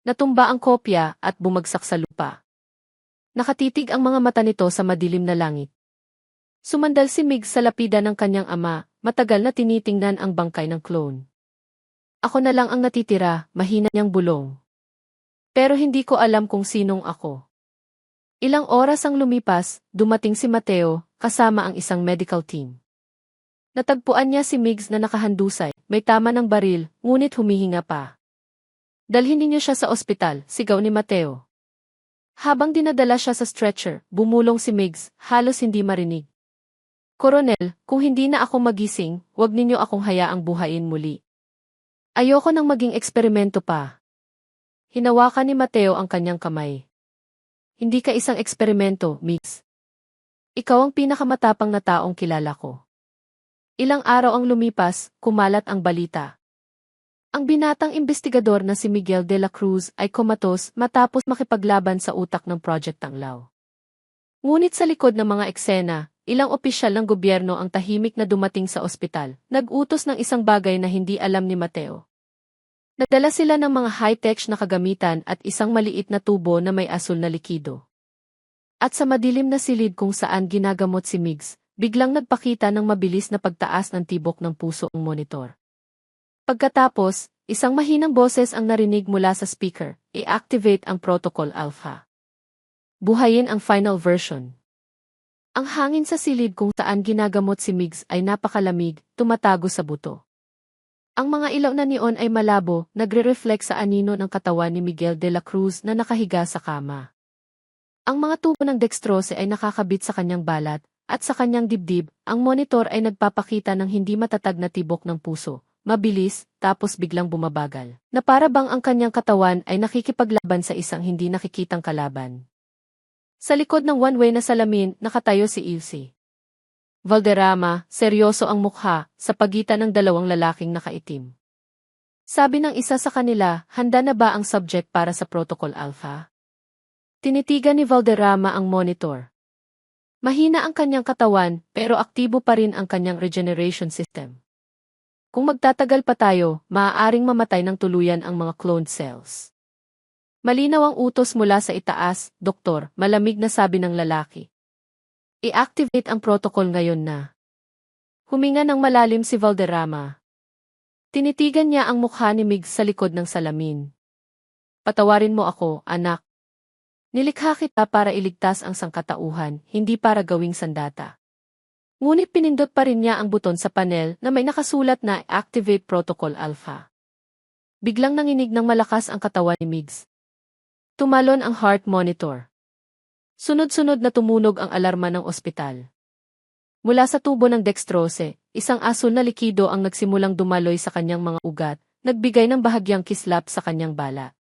Natumba ang kopya at bumagsak sa lupa. Nakatitig ang mga mata nito sa madilim na langit. Sumandal si Migs sa lapida ng kanyang ama, matagal na tinitingnan ang bangkay ng clone. Ako na lang ang natitira, mahina niyang bulong. Pero hindi ko alam kung sinong ako. Ilang oras ang lumipas, dumating si Mateo, kasama ang isang medical team. Natagpuan niya si Migs na nakahandusay, may tama ng baril, ngunit humihinga pa. Dalhin niyo siya sa ospital, sigaw ni Mateo. Habang dinadala siya sa stretcher, bumulong si Migs, halos hindi marinig. Koronel, kung hindi na ako magising, wag ninyo akong hayaang buhayin muli. Ayoko nang maging eksperimento pa. Hinawakan ni Mateo ang kanyang kamay. Hindi ka isang eksperimento, Migs. Ikaw ang pinakamatapang na taong kilala ko. Ilang araw ang lumipas, kumalat ang balita. Ang binatang investigador na si Miguel de la Cruz ay komatos matapos makipaglaban sa utak ng Project Tanglaw. Ngunit sa likod ng mga eksena, ilang opisyal ng gobyerno ang tahimik na dumating sa ospital, nag-utos ng isang bagay na hindi alam ni Mateo. Nagdala sila ng mga high-tech na kagamitan at isang maliit na tubo na may asul na likido. At sa madilim na silid kung saan ginagamot si Migs, biglang nagpakita ng mabilis na pagtaas ng tibok ng puso ang monitor. Pagkatapos, isang mahinang boses ang narinig mula sa speaker, i-activate ang Protocol Alpha. Buhayin ang final version. Ang hangin sa silid kung saan ginagamot si Migs ay napakalamig, tumatago sa buto. Ang mga ilaw na neon ay malabo, nagre-reflect sa anino ng katawan ni Miguel de la Cruz na nakahiga sa kama. Ang mga tubo ng dextrose ay nakakabit sa kanyang balat, at sa kanyang dibdib, ang monitor ay nagpapakita ng hindi matatag na tibok ng puso. Mabilis, tapos biglang bumabagal, na para bang ang kanyang katawan ay nakikipaglaban sa isang hindi nakikitang kalaban. Sa likod ng one-way na salamin, nakatayo si Ilse. Valderrama, seryoso ang mukha, sa pagitan ng 2 lalaking nakaitim. Sabi ng isa sa kanila, handa na ba ang subject para sa Protocol Alpha? Tinitigan ni Valderrama ang monitor. Mahina ang kanyang katawan, pero aktibo pa rin ang kanyang regeneration system. Kung magtatagal pa tayo, maaaring mamatay ng tuluyan ang mga cloned cells. Malinaw ang utos mula sa itaas, Doktor, malamig na sabi ng lalaki. I-activate ang protocol ngayon na. Huminga ng malalim si Valderrama. Tinitigan niya ang mukha ni Migs sa likod ng salamin. Patawarin mo ako, anak. Nilikha kita para iligtas ang sangkatauhan, hindi para gawing sandata. Ngunit pinindot pa rin niya ang buton sa panel na may nakasulat na Activate Protocol Alpha. Biglang nanginig ng malakas ang katawan ni Migs. Tumalon ang heart monitor. Sunod-sunod na tumunog ang alarma ng ospital. Mula sa tubo ng dextrose, isang asul na likido ang nagsimulang dumaloy sa kanyang mga ugat, nagbigay ng bahagyang kislap sa kanyang bala.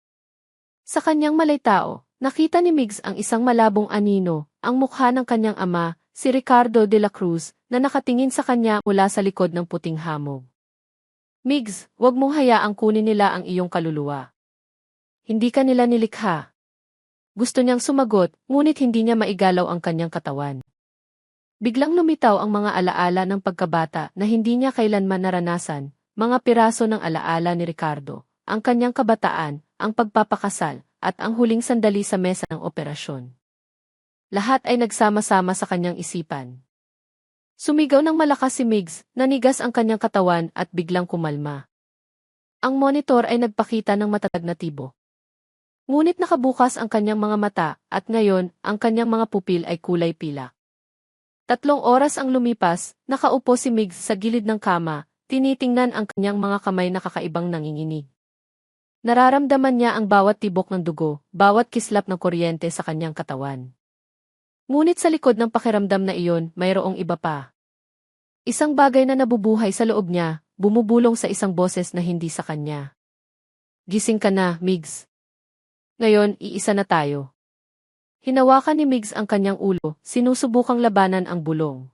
Sa kanyang malaytao, nakita ni Migs ang isang malabong anino, ang mukha ng kanyang ama, si Ricardo de la Cruz, na nakatingin sa kanya mula sa likod ng puting hamog. Migs, huwag mong hayaang kunin nila ang iyong kaluluwa. Hindi ka nila nilikha. Gusto niyang sumagot, ngunit hindi niya maigalaw ang kanyang katawan. Biglang lumitaw ang mga alaala ng pagkabata na hindi niya kailanman naranasan, mga piraso ng alaala ni Ricardo, ang kanyang kabataan, ang pagpapakasal, at ang huling sandali sa mesa ng operasyon. Lahat ay nagsama-sama sa kanyang isipan. Sumigaw ng malakas si Migs, nanigas ang kanyang katawan at biglang kumalma. Ang monitor ay nagpakita ng matatag na tibok. Ngunit nakabukas ang kanyang mga mata at ngayon ang kanyang mga pupil ay kulay pilak. 3 oras ang lumipas, nakaupo si Migs sa gilid ng kama, tinitingnan ang kanyang mga kamay na kakaibang nanginginig. Nararamdaman niya ang bawat tibok ng dugo, bawat kislap ng kuryente sa kanyang katawan. Ngunit sa likod ng pakiramdam na iyon, mayroong iba pa. Isang bagay na nabubuhay sa loob niya, bumubulong sa isang boses na hindi sa kanya. Gising ka na, Migs. Ngayon, iisa na tayo. Hinawakan ni Migs ang kanyang ulo, sinusubukang labanan ang bulong.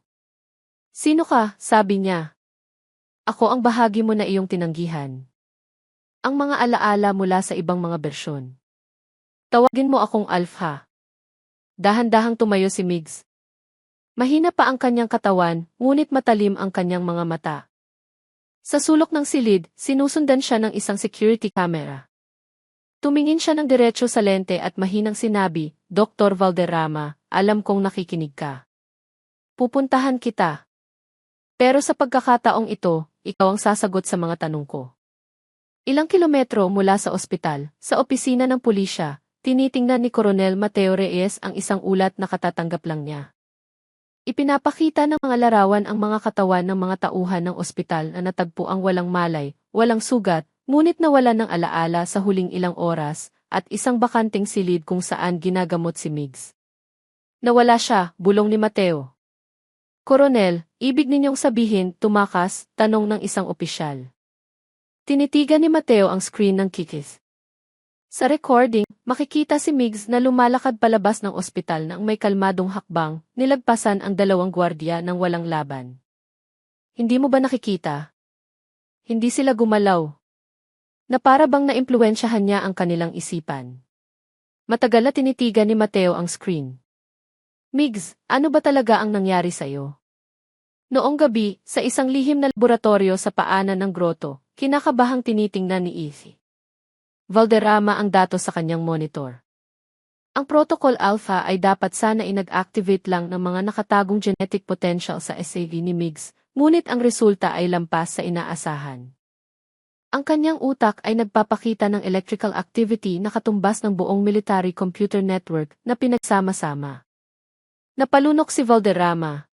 Sino ka? Sabi niya. Ako ang bahagi mo na iyong tinanggihan. Ang mga alaala mula sa ibang mga bersyon. Tawagin mo akong Alpha. Dahan-dahang tumayo si Migs. Mahina pa ang kanyang katawan, ngunit matalim ang kanyang mga mata. Sa sulok ng silid, sinusundan siya ng isang security camera. Tumingin siya ng diretso sa lente at mahinang sinabi, Dr. Valderrama, alam kong nakikinig ka. Pupuntahan kita. Pero sa pagkakataong ito, ikaw ang sasagot sa mga tanong ko. Ilang kilometro mula sa ospital, sa opisina ng pulisya, tinitingnan ni Coronel Mateo Reyes ang isang ulat na katatanggap lang niya. Ipinapakita ng mga larawan ang mga katawan ng mga tauhan ng ospital na natagpo ang walang malay, walang sugat, ngunit nawalan ng alaala sa huling ilang oras, at isang bakanting silid kung saan ginagamot si Migs. Nawala siya, bulong ni Mateo. Koronel, ibig ninyong sabihin, tumakas, tanong ng isang opisyal. Tinitigan ni Mateo ang screen ng kikis. Sa recording, makikita si Migs na lumalakad palabas ng ospital nang may kalmadong hakbang, nilagpasan ang 2 gwardiya ng walang laban. Hindi mo ba nakikita? Hindi sila gumalaw. Na para bang naimpluwensyahan niya ang kanilang isipan. Matagal na tinitigan ni Mateo ang screen. Migs, ano ba talaga ang nangyari sa'yo? Noong gabi, sa isang lihim na laboratorio sa paanan ng groto, kinakabahang tinitingnan ni Izzy Valderrama ang datos sa kanyang monitor. Ang Protocol Alpha ay dapat sana inag-activate lang ng mga nakatagong genetic potential sa SAV ni Migs, ngunit ang resulta ay lampas sa inaasahan. Ang kanyang utak ay nagpapakita ng electrical activity na katumbas ng buong military computer network na pinagsama-sama. Napalunok si Valderrama.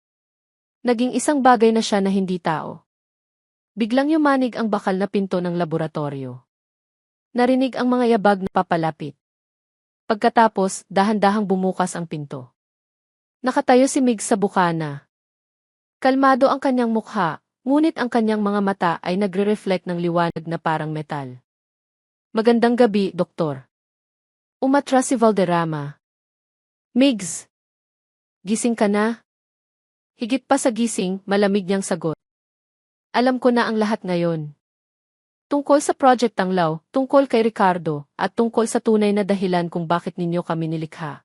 Naging isang bagay na siya na hindi tao. Biglang yumanig ang bakal na pinto ng laboratorio. Narinig ang mga yabag na papalapit. Pagkatapos, dahan-dahang bumukas ang pinto. Nakatayo si Migs sa bukana. Kalmado ang kanyang mukha, ngunit ang kanyang mga mata ay nagre-reflect ng liwanag na parang metal. Magandang gabi, Doktor. Umatras si Valderrama. Migs! Gising ka na? Higit pa sa gising, malamig niyang sagot. Alam ko na ang lahat ngayon. Tungkol sa Project Tanglaw, tungkol kay Ricardo, at tungkol sa tunay na dahilan kung bakit ninyo kami nilikha.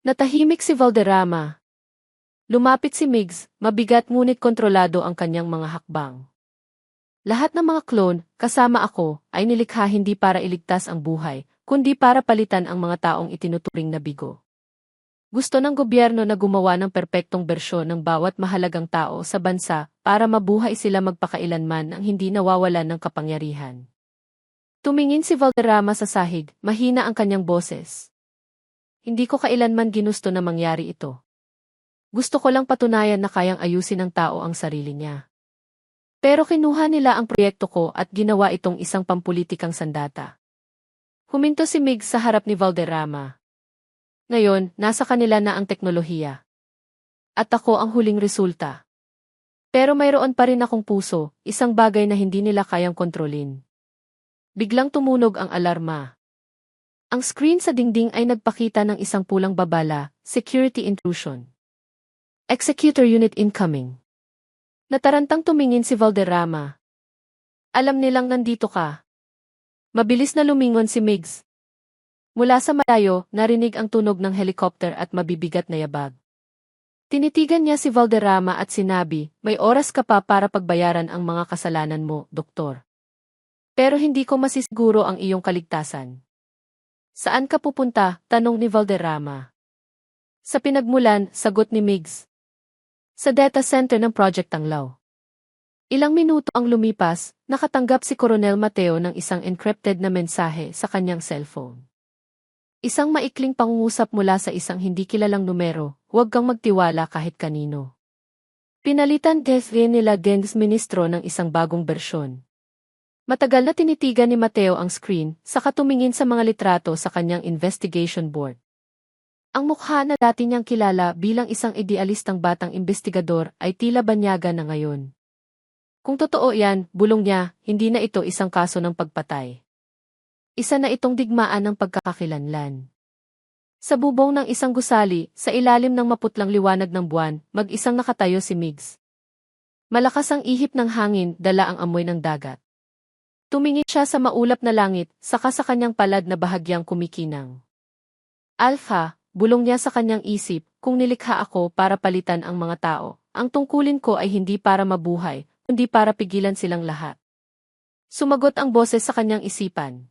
Natahimik si Valderrama. Lumapit si Migs, mabigat ngunit kontrolado ang kanyang mga hakbang. Lahat ng mga clone, kasama ako, ay nilikha hindi para iligtas ang buhay, kundi para palitan ang mga taong itinuturing na bigo. Gusto ng gobyerno na gumawa ng perpektong bersyon ng bawat mahalagang tao sa bansa para mabuhay sila magpakailanman nang hindi nawawalan ng kapangyarihan. Tumingin si Valderrama sa sahig, mahina ang kanyang boses. Hindi ko kailanman ginusto na mangyari ito. Gusto ko lang patunayan na kayang ayusin ng tao ang sarili niya. Pero kinuha nila ang proyekto ko at ginawa itong isang pampulitikang sandata. Huminto si Migs sa harap ni Valderrama. Ngayon, nasa kanila na ang teknolohiya. At ako ang huling resulta. Pero mayroon pa rin akong puso, isang bagay na hindi nila kayang kontrolin. Biglang tumunog ang alarma. Ang screen sa dingding ay nagpakita ng isang pulang babala, security intrusion. Executor unit incoming. Natarantang tumingin si Valderrama. Alam nilang nandito ka. Mabilis na lumingon si Migs. Mula sa malayo, narinig ang tunog ng helicopter at mabibigat na yabag. Tinitigan niya si Valderrama at sinabi, may oras ka pa para pagbayaran ang mga kasalanan mo, doktor. Pero hindi ko masisiguro ang iyong kaligtasan. Saan ka pupunta? Tanong ni Valderrama. Sa pinagmulan, sagot ni Migs. Sa data center ng Project Tanglaw. Ilang minuto ang lumipas, nakatanggap si Coronel Mateo ng isang encrypted na mensahe sa kanyang cellphone. Isang maikling pangungusap mula sa isang hindi kilalang numero, huwag kang magtiwala kahit kanino. Pinalitan nila Gengs Ministro ng isang bagong bersyon. Matagal na tinitigan ni Mateo ang screen, saka tumingin sa mga litrato sa kanyang investigation board. Ang mukha na dati niyang kilala bilang isang idealistang batang investigador ay tila banyaga na ngayon. Kung totoo yan, bulong niya, hindi na ito isang kaso ng pagpatay. Isa na itong digmaan ng pagkakakilanlan. Sa bubong ng isang gusali, sa ilalim ng maputlang liwanag ng buwan, mag-isang nakatayo si Migs. Malakas ang ihip ng hangin, dala ang amoy ng dagat. Tumingin siya sa maulap na langit, saka sa kanyang palad na bahagyang kumikinang. Alpha, bulong niya sa kanyang isip, kung nilikha ako para palitan ang mga tao, ang tungkulin ko ay hindi para mabuhay, kundi para pigilan silang lahat. Sumagot ang boses sa kanyang isipan.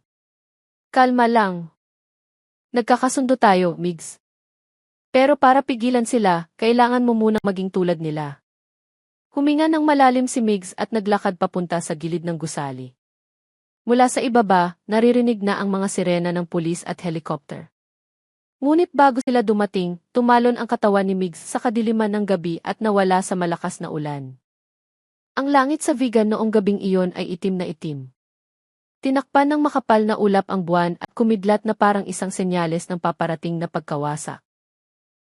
Kalma lang. Nagkakasundo tayo, Migs. Pero para pigilan sila, kailangan mo munang maging tulad nila. Huminga ng malalim si Migs at naglakad papunta sa gilid ng gusali. Mula sa ibaba, naririnig na ang mga sirena ng pulis at helicopter. Ngunit bago sila dumating, tumalon ang katawan ni Migs sa kadiliman ng gabi at nawala sa malakas na ulan. Ang langit sa Vigan noong gabing iyon ay itim na itim. Tinakpan ng makapal na ulap ang buwan at kumidlat na parang isang senyales ng paparating na pagkawasak.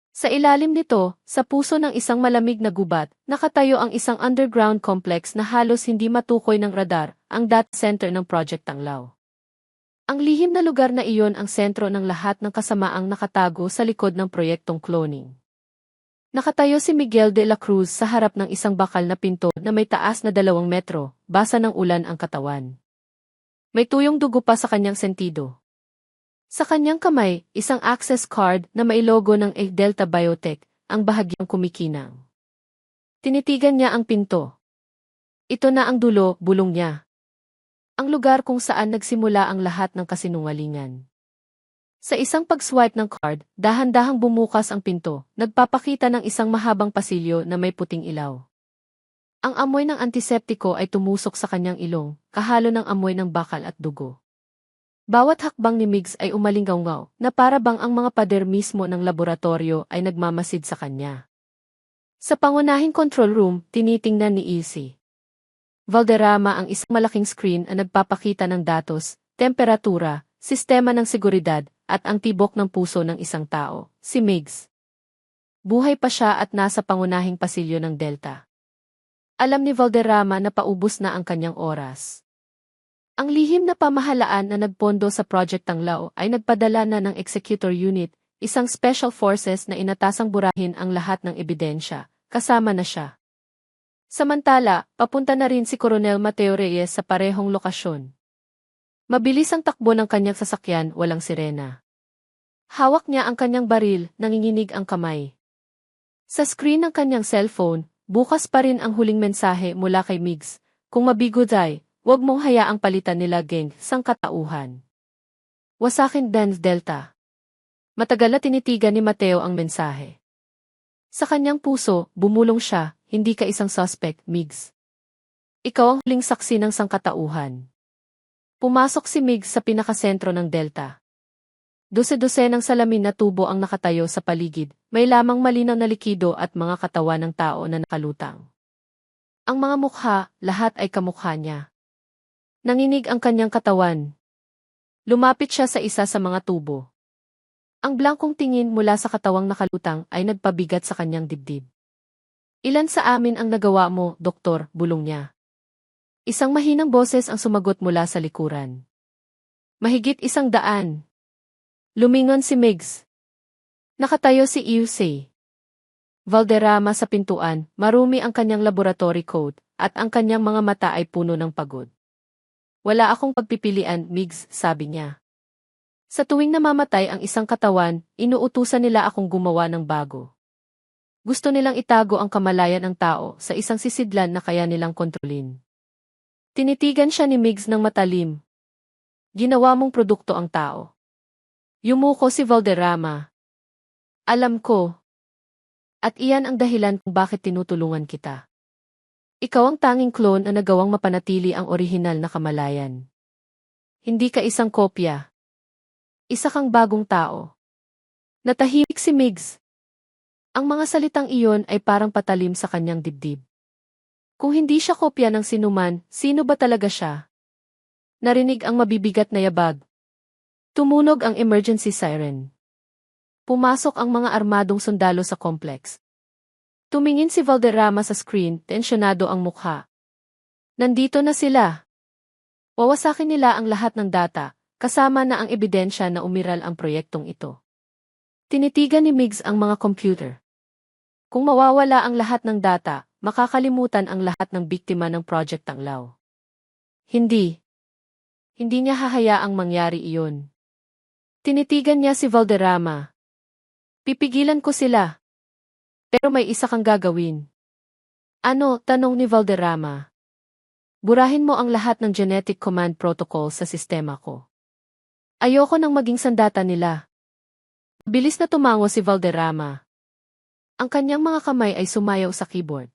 Sa ilalim nito, sa puso ng isang malamig na gubat, nakatayo ang isang underground complex na halos hindi matukoy ng radar, ang data center ng Project Tanglaw. Ang lihim na lugar na iyon ang sentro ng lahat ng kasamaang nakatago sa likod ng proyektong cloning. Nakatayo si Miguel de la Cruz sa harap ng isang bakal na pinto na may taas na 2 metro, basa ng ulan ang katawan. May tuyong dugo pa sa kanyang sentido. Sa kanyang kamay, isang access card na may logo ng Delta Biotech, ang bahagyang kumikinang. Tinitigan niya ang pinto. Ito na ang dulo, bulong niya. Ang lugar kung saan nagsimula ang lahat ng kasinungalingan. Sa isang pag-swipe ng card, dahan-dahang bumukas ang pinto, nagpapakita ng isang mahabang pasilyo na may puting ilaw. Ang amoy ng antiseptiko ay tumusok sa kanyang ilong, kahalo ng amoy ng bakal at dugo. Bawat hakbang ni Migs ay umalinggaw na para bang ang mga pader mismo ng laboratorio ay nagmamasid sa kanya. Sa pangunahing control room, tinitingnan ni Ilse Valderrama ang isang malaking screen na nagpapakita ng datos, temperatura, sistema ng seguridad, at ang tibok ng puso ng isang tao, si Migs. Buhay pa siya at nasa pangunahing pasilyo ng Delta. Alam ni Valderrama na paubos na ang kanyang oras. Ang lihim na pamahalaan na nagpondo sa Project Tanglaw ay nagpadala na ng Executor Unit, isang special forces na inatasang burahin ang lahat ng ebidensya, kasama na siya. Samantala, papunta na rin si Coronel Mateo Reyes sa parehong lokasyon. Mabilis ang takbo ng kanyang sasakyan, walang sirena. Hawak niya ang kanyang baril, nanginginig ang kamay. Sa screen ng kanyang cellphone, bukas pa rin ang huling mensahe mula kay Migs. Kung mabigoday, huwag mong hayaang palitan nila gang sangkatauhan. Wasakin Dance Delta. Matagal na tinitigan ni Mateo ang mensahe. Sa kanyang puso, bumulong siya, hindi ka isang suspect, Migs. Ikaw ang huling saksi ng sangkatauhan. Pumasok si Migs sa pinakasentro ng Delta. Dose-dose ng salamin na tubo ang nakatayo sa paligid, may lamang malinaw na likido at mga katawan ng tao na nakalutang. Ang mga mukha, lahat ay kamukha niya. Nanginig ang kanyang katawan. Lumapit siya sa isa sa mga tubo. Ang blankong tingin mula sa katawang nakalutang ay nagpabigat sa kanyang dibdib. Ilan sa amin ang nagawa mo, doktor, bulong niya. Isang mahinang boses ang sumagot mula sa likuran. Mahigit 100. Lumingon si Migs. Nakatayo si Iusay Valderrama sa pintuan, marumi ang kanyang laboratory coat, at ang kanyang mga mata ay puno ng pagod. Wala akong pagpipilian, Migs, sabi niya. Sa tuwing namamatay ang isang katawan, inuutusan nila akong gumawa ng bago. Gusto nilang itago ang kamalayan ng tao sa isang sisidlan na kaya nilang kontrolin. Tinitigan siya ni Migs ng matalim. Ginawa mong produkto ang tao. Yumuko si Valderrama. Alam ko. At iyan ang dahilan kung bakit tinutulungan kita. Ikaw ang tanging clone na nagawang mapanatili ang orihinal na kamalayan. Hindi ka isang kopya. Isa kang bagong tao. Natahimik si Migs. Ang mga salitang iyon ay parang patalim sa kanyang dibdib. Kung hindi siya kopya ng sinuman, sino ba talaga siya? Narinig ang mabibigat na yabag. Tumunog ang emergency siren. Pumasok ang mga armadong sundalo sa complex. Tumingin si Valderrama sa screen, tensyonado ang mukha. Nandito na sila. Wawasakin nila ang lahat ng data, kasama na ang ebidensya na umiral ang proyektong ito. Tinitigan ni Migs ang mga computer. Kung mawawala ang lahat ng data, makakalimutan ang lahat ng biktima ng Project Tanglaw. Hindi. Hindi niya hahayaang mangyari iyon. Tinitigan niya si Valderrama. Pipigilan ko sila. Pero may isa kang gagawin. Ano? Tanong ni Valderrama. Burahin mo ang lahat ng genetic command protocol sa sistema ko. Ayoko nang maging sandata nila. Bilis na tumango si Valderrama. Ang kanyang mga kamay ay sumayaw sa keyboard.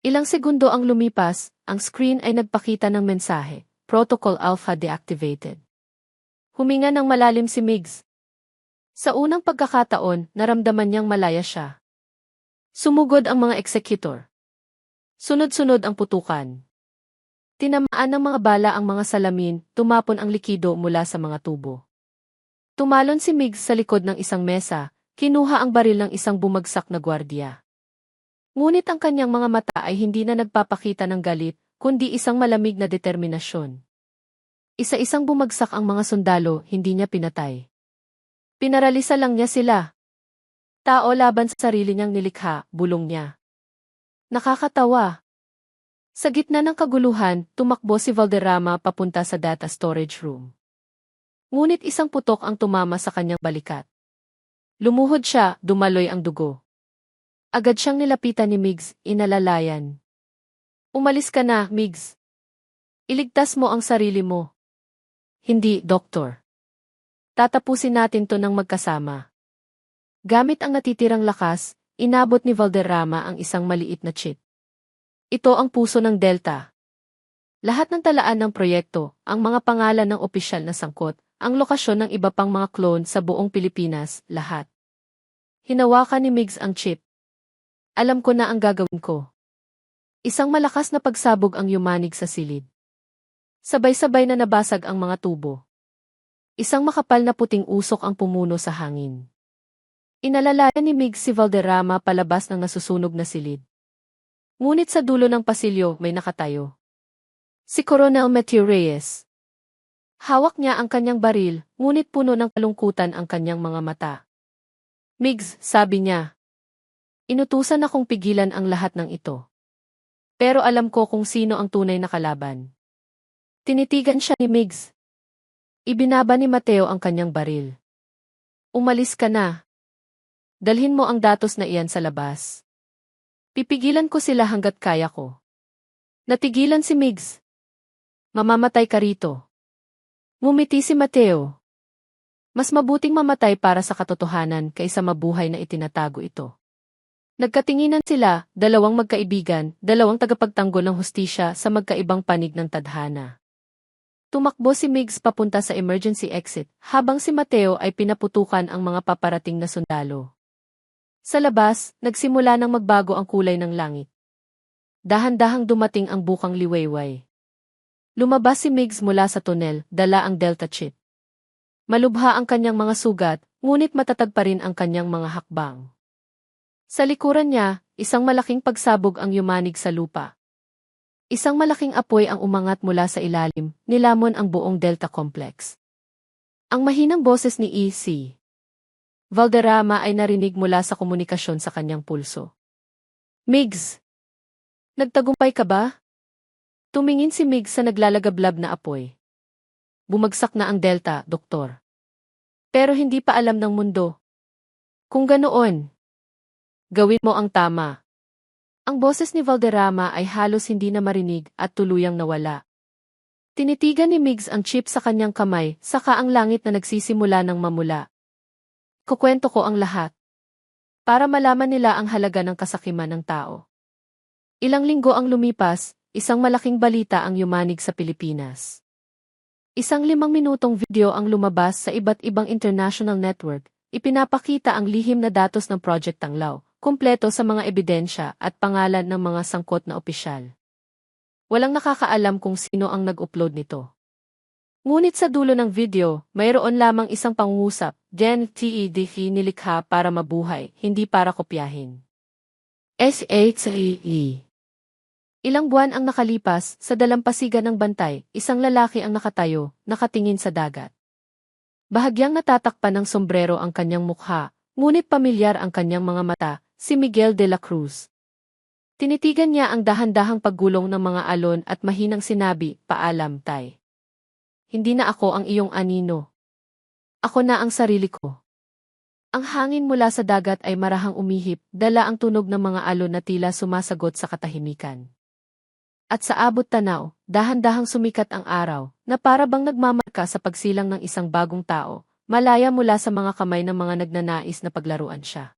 Ilang segundo ang lumipas, ang screen ay nagpakita ng mensahe, Protocol Alpha deactivated. Huminga ng malalim si Migs. Sa unang pagkakataon, naramdaman niyang malaya siya. Sumugod ang mga executor. Sunod-sunod ang putukan. Tinamaan ng mga bala ang mga salamin, tumapon ang likido mula sa mga tubo. Tumalon si Migs sa likod ng isang mesa, kinuha ang baril ng isang bumagsak na gwardiya. Ngunit ang kanyang mga mata ay hindi na nagpapakita ng galit, kundi isang malamig na determinasyon. Isa-isang bumagsak ang mga sundalo, hindi niya pinatay. Pinaralisa lang niya sila. Tao laban sa sarili niyang nilikha, bulong niya. Nakakatawa. Sa gitna ng kaguluhan, tumakbo si Valderrama papunta sa data storage room. Ngunit isang putok ang tumama sa kanyang balikat. Lumuhod siya, dumaloy ang dugo. Agad siyang nilapitan ni Migs, inalalayan. Umalis ka na, Migs. Iligtas mo ang sarili mo. Hindi, Doktor. Tatapusin natin to ng magkasama. Gamit ang natitirang lakas, inabot ni Valderrama ang isang maliit na chip. Ito ang puso ng Delta. Lahat ng talaan ng proyekto, ang mga pangalan ng opisyal na sangkot, ang lokasyon ng iba pang mga clone sa buong Pilipinas, lahat. Hinawakan ni Migs ang chip. Alam ko na ang gagawin ko. Isang malakas na pagsabog ang yumanig sa silid. Sabay-sabay na nabasag ang mga tubo. Isang makapal na puting usok ang pumuno sa hangin. Inalalayan ni Migs si Valderrama palabas ng nasusunog na silid. Ngunit sa dulo ng pasilyo may nakatayo. Si Coronel Mateo Reyes. Hawak niya ang kanyang baril, ngunit puno ng kalungkutan ang kanyang mga mata. Migs, sabi niya. Inutusan akong pigilan ang lahat ng ito. Pero alam ko kung sino ang tunay na kalaban. Tinitigan siya ni Migs. Ibinaba ni Mateo ang kanyang baril. Umalis ka na. Dalhin mo ang datos na iyan sa labas. Pipigilan ko sila hanggat kaya ko. Natigilan si Migs. Mamamatay ka rito. Ngumiti si Mateo. Mas mabuting mamatay para sa katotohanan kaysa mabuhay na itinatago ito. Nagkatinginan sila, dalawang magkaibigan, dalawang tagapagtanggol ng hustisya sa magkaibang panig ng tadhana. Tumakbo si Migs papunta sa emergency exit, habang si Mateo ay pinaputukan ang mga paparating na sundalo. Sa labas, nagsimula nang magbago ang kulay ng langit. Dahan-dahang dumating ang bukang liwayway. Lumabas si Migs mula sa tunnel, dala ang Delta chip. Malubha ang kanyang mga sugat, ngunit matatag pa rin ang kanyang mga hakbang. Sa likuran niya, isang malaking pagsabog ang yumanig sa lupa. Isang malaking apoy ang umangat mula sa ilalim, nilamon ang buong Delta Complex. Ang mahinang boses ni E.C. Valderrama ay narinig mula sa komunikasyon sa kanyang pulso. Migs! Nagtagumpay ka ba? Tumingin si Migs sa naglalagablab na apoy. Bumagsak na ang Delta, Doktor. Pero hindi pa alam ng mundo. Kung ganoon, gawin mo ang tama. Ang boses ni Valderrama ay halos hindi na marinig at tuluyang nawala. Tinitigan ni Migs ang chip sa kanyang kamay, saka ang langit na nagsisimula ng mamula. Kukwento ko ang lahat. Para malaman nila ang halaga ng kasakiman ng tao. Ilang linggo ang lumipas, isang malaking balita ang yumanig sa Pilipinas. Isang 5 minutong video ang lumabas sa iba't ibang international network, ipinapakita ang lihim na datos ng Project Tanglaw, kumpleto sa mga ebidensya at pangalan ng mga sangkot na opisyal. Walang nakakaalam kung sino ang nag-upload nito. Ngunit sa dulo ng video, mayroon lamang isang pangungusap, GenTEDH nilikha para mabuhay, hindi para kopyahin. SHAE. Ilang buwan ang nakalipas, sa dalampasigan ng bantay, isang lalaki ang nakatayo, nakatingin sa dagat. Bahagyang natatakpan ng sombrero ang kanyang mukha, ngunit pamilyar ang kanyang mga mata, si Miguel de la Cruz. Tinitigan niya ang dahan-dahang paggulong ng mga alon at mahinang sinabi, "Paalam, Tay. Hindi na ako ang iyong anino. Ako na ang sarili ko." Ang hangin mula sa dagat ay marahang umihip, dala ang tunog ng mga alon na tila sumasagot sa katahimikan. At sa abot tanaw, dahan-dahang sumikat ang araw, na para bang nagmamarka sa pagsilang ng isang bagong tao, malaya mula sa mga kamay ng mga nagnanais na paglaruan siya.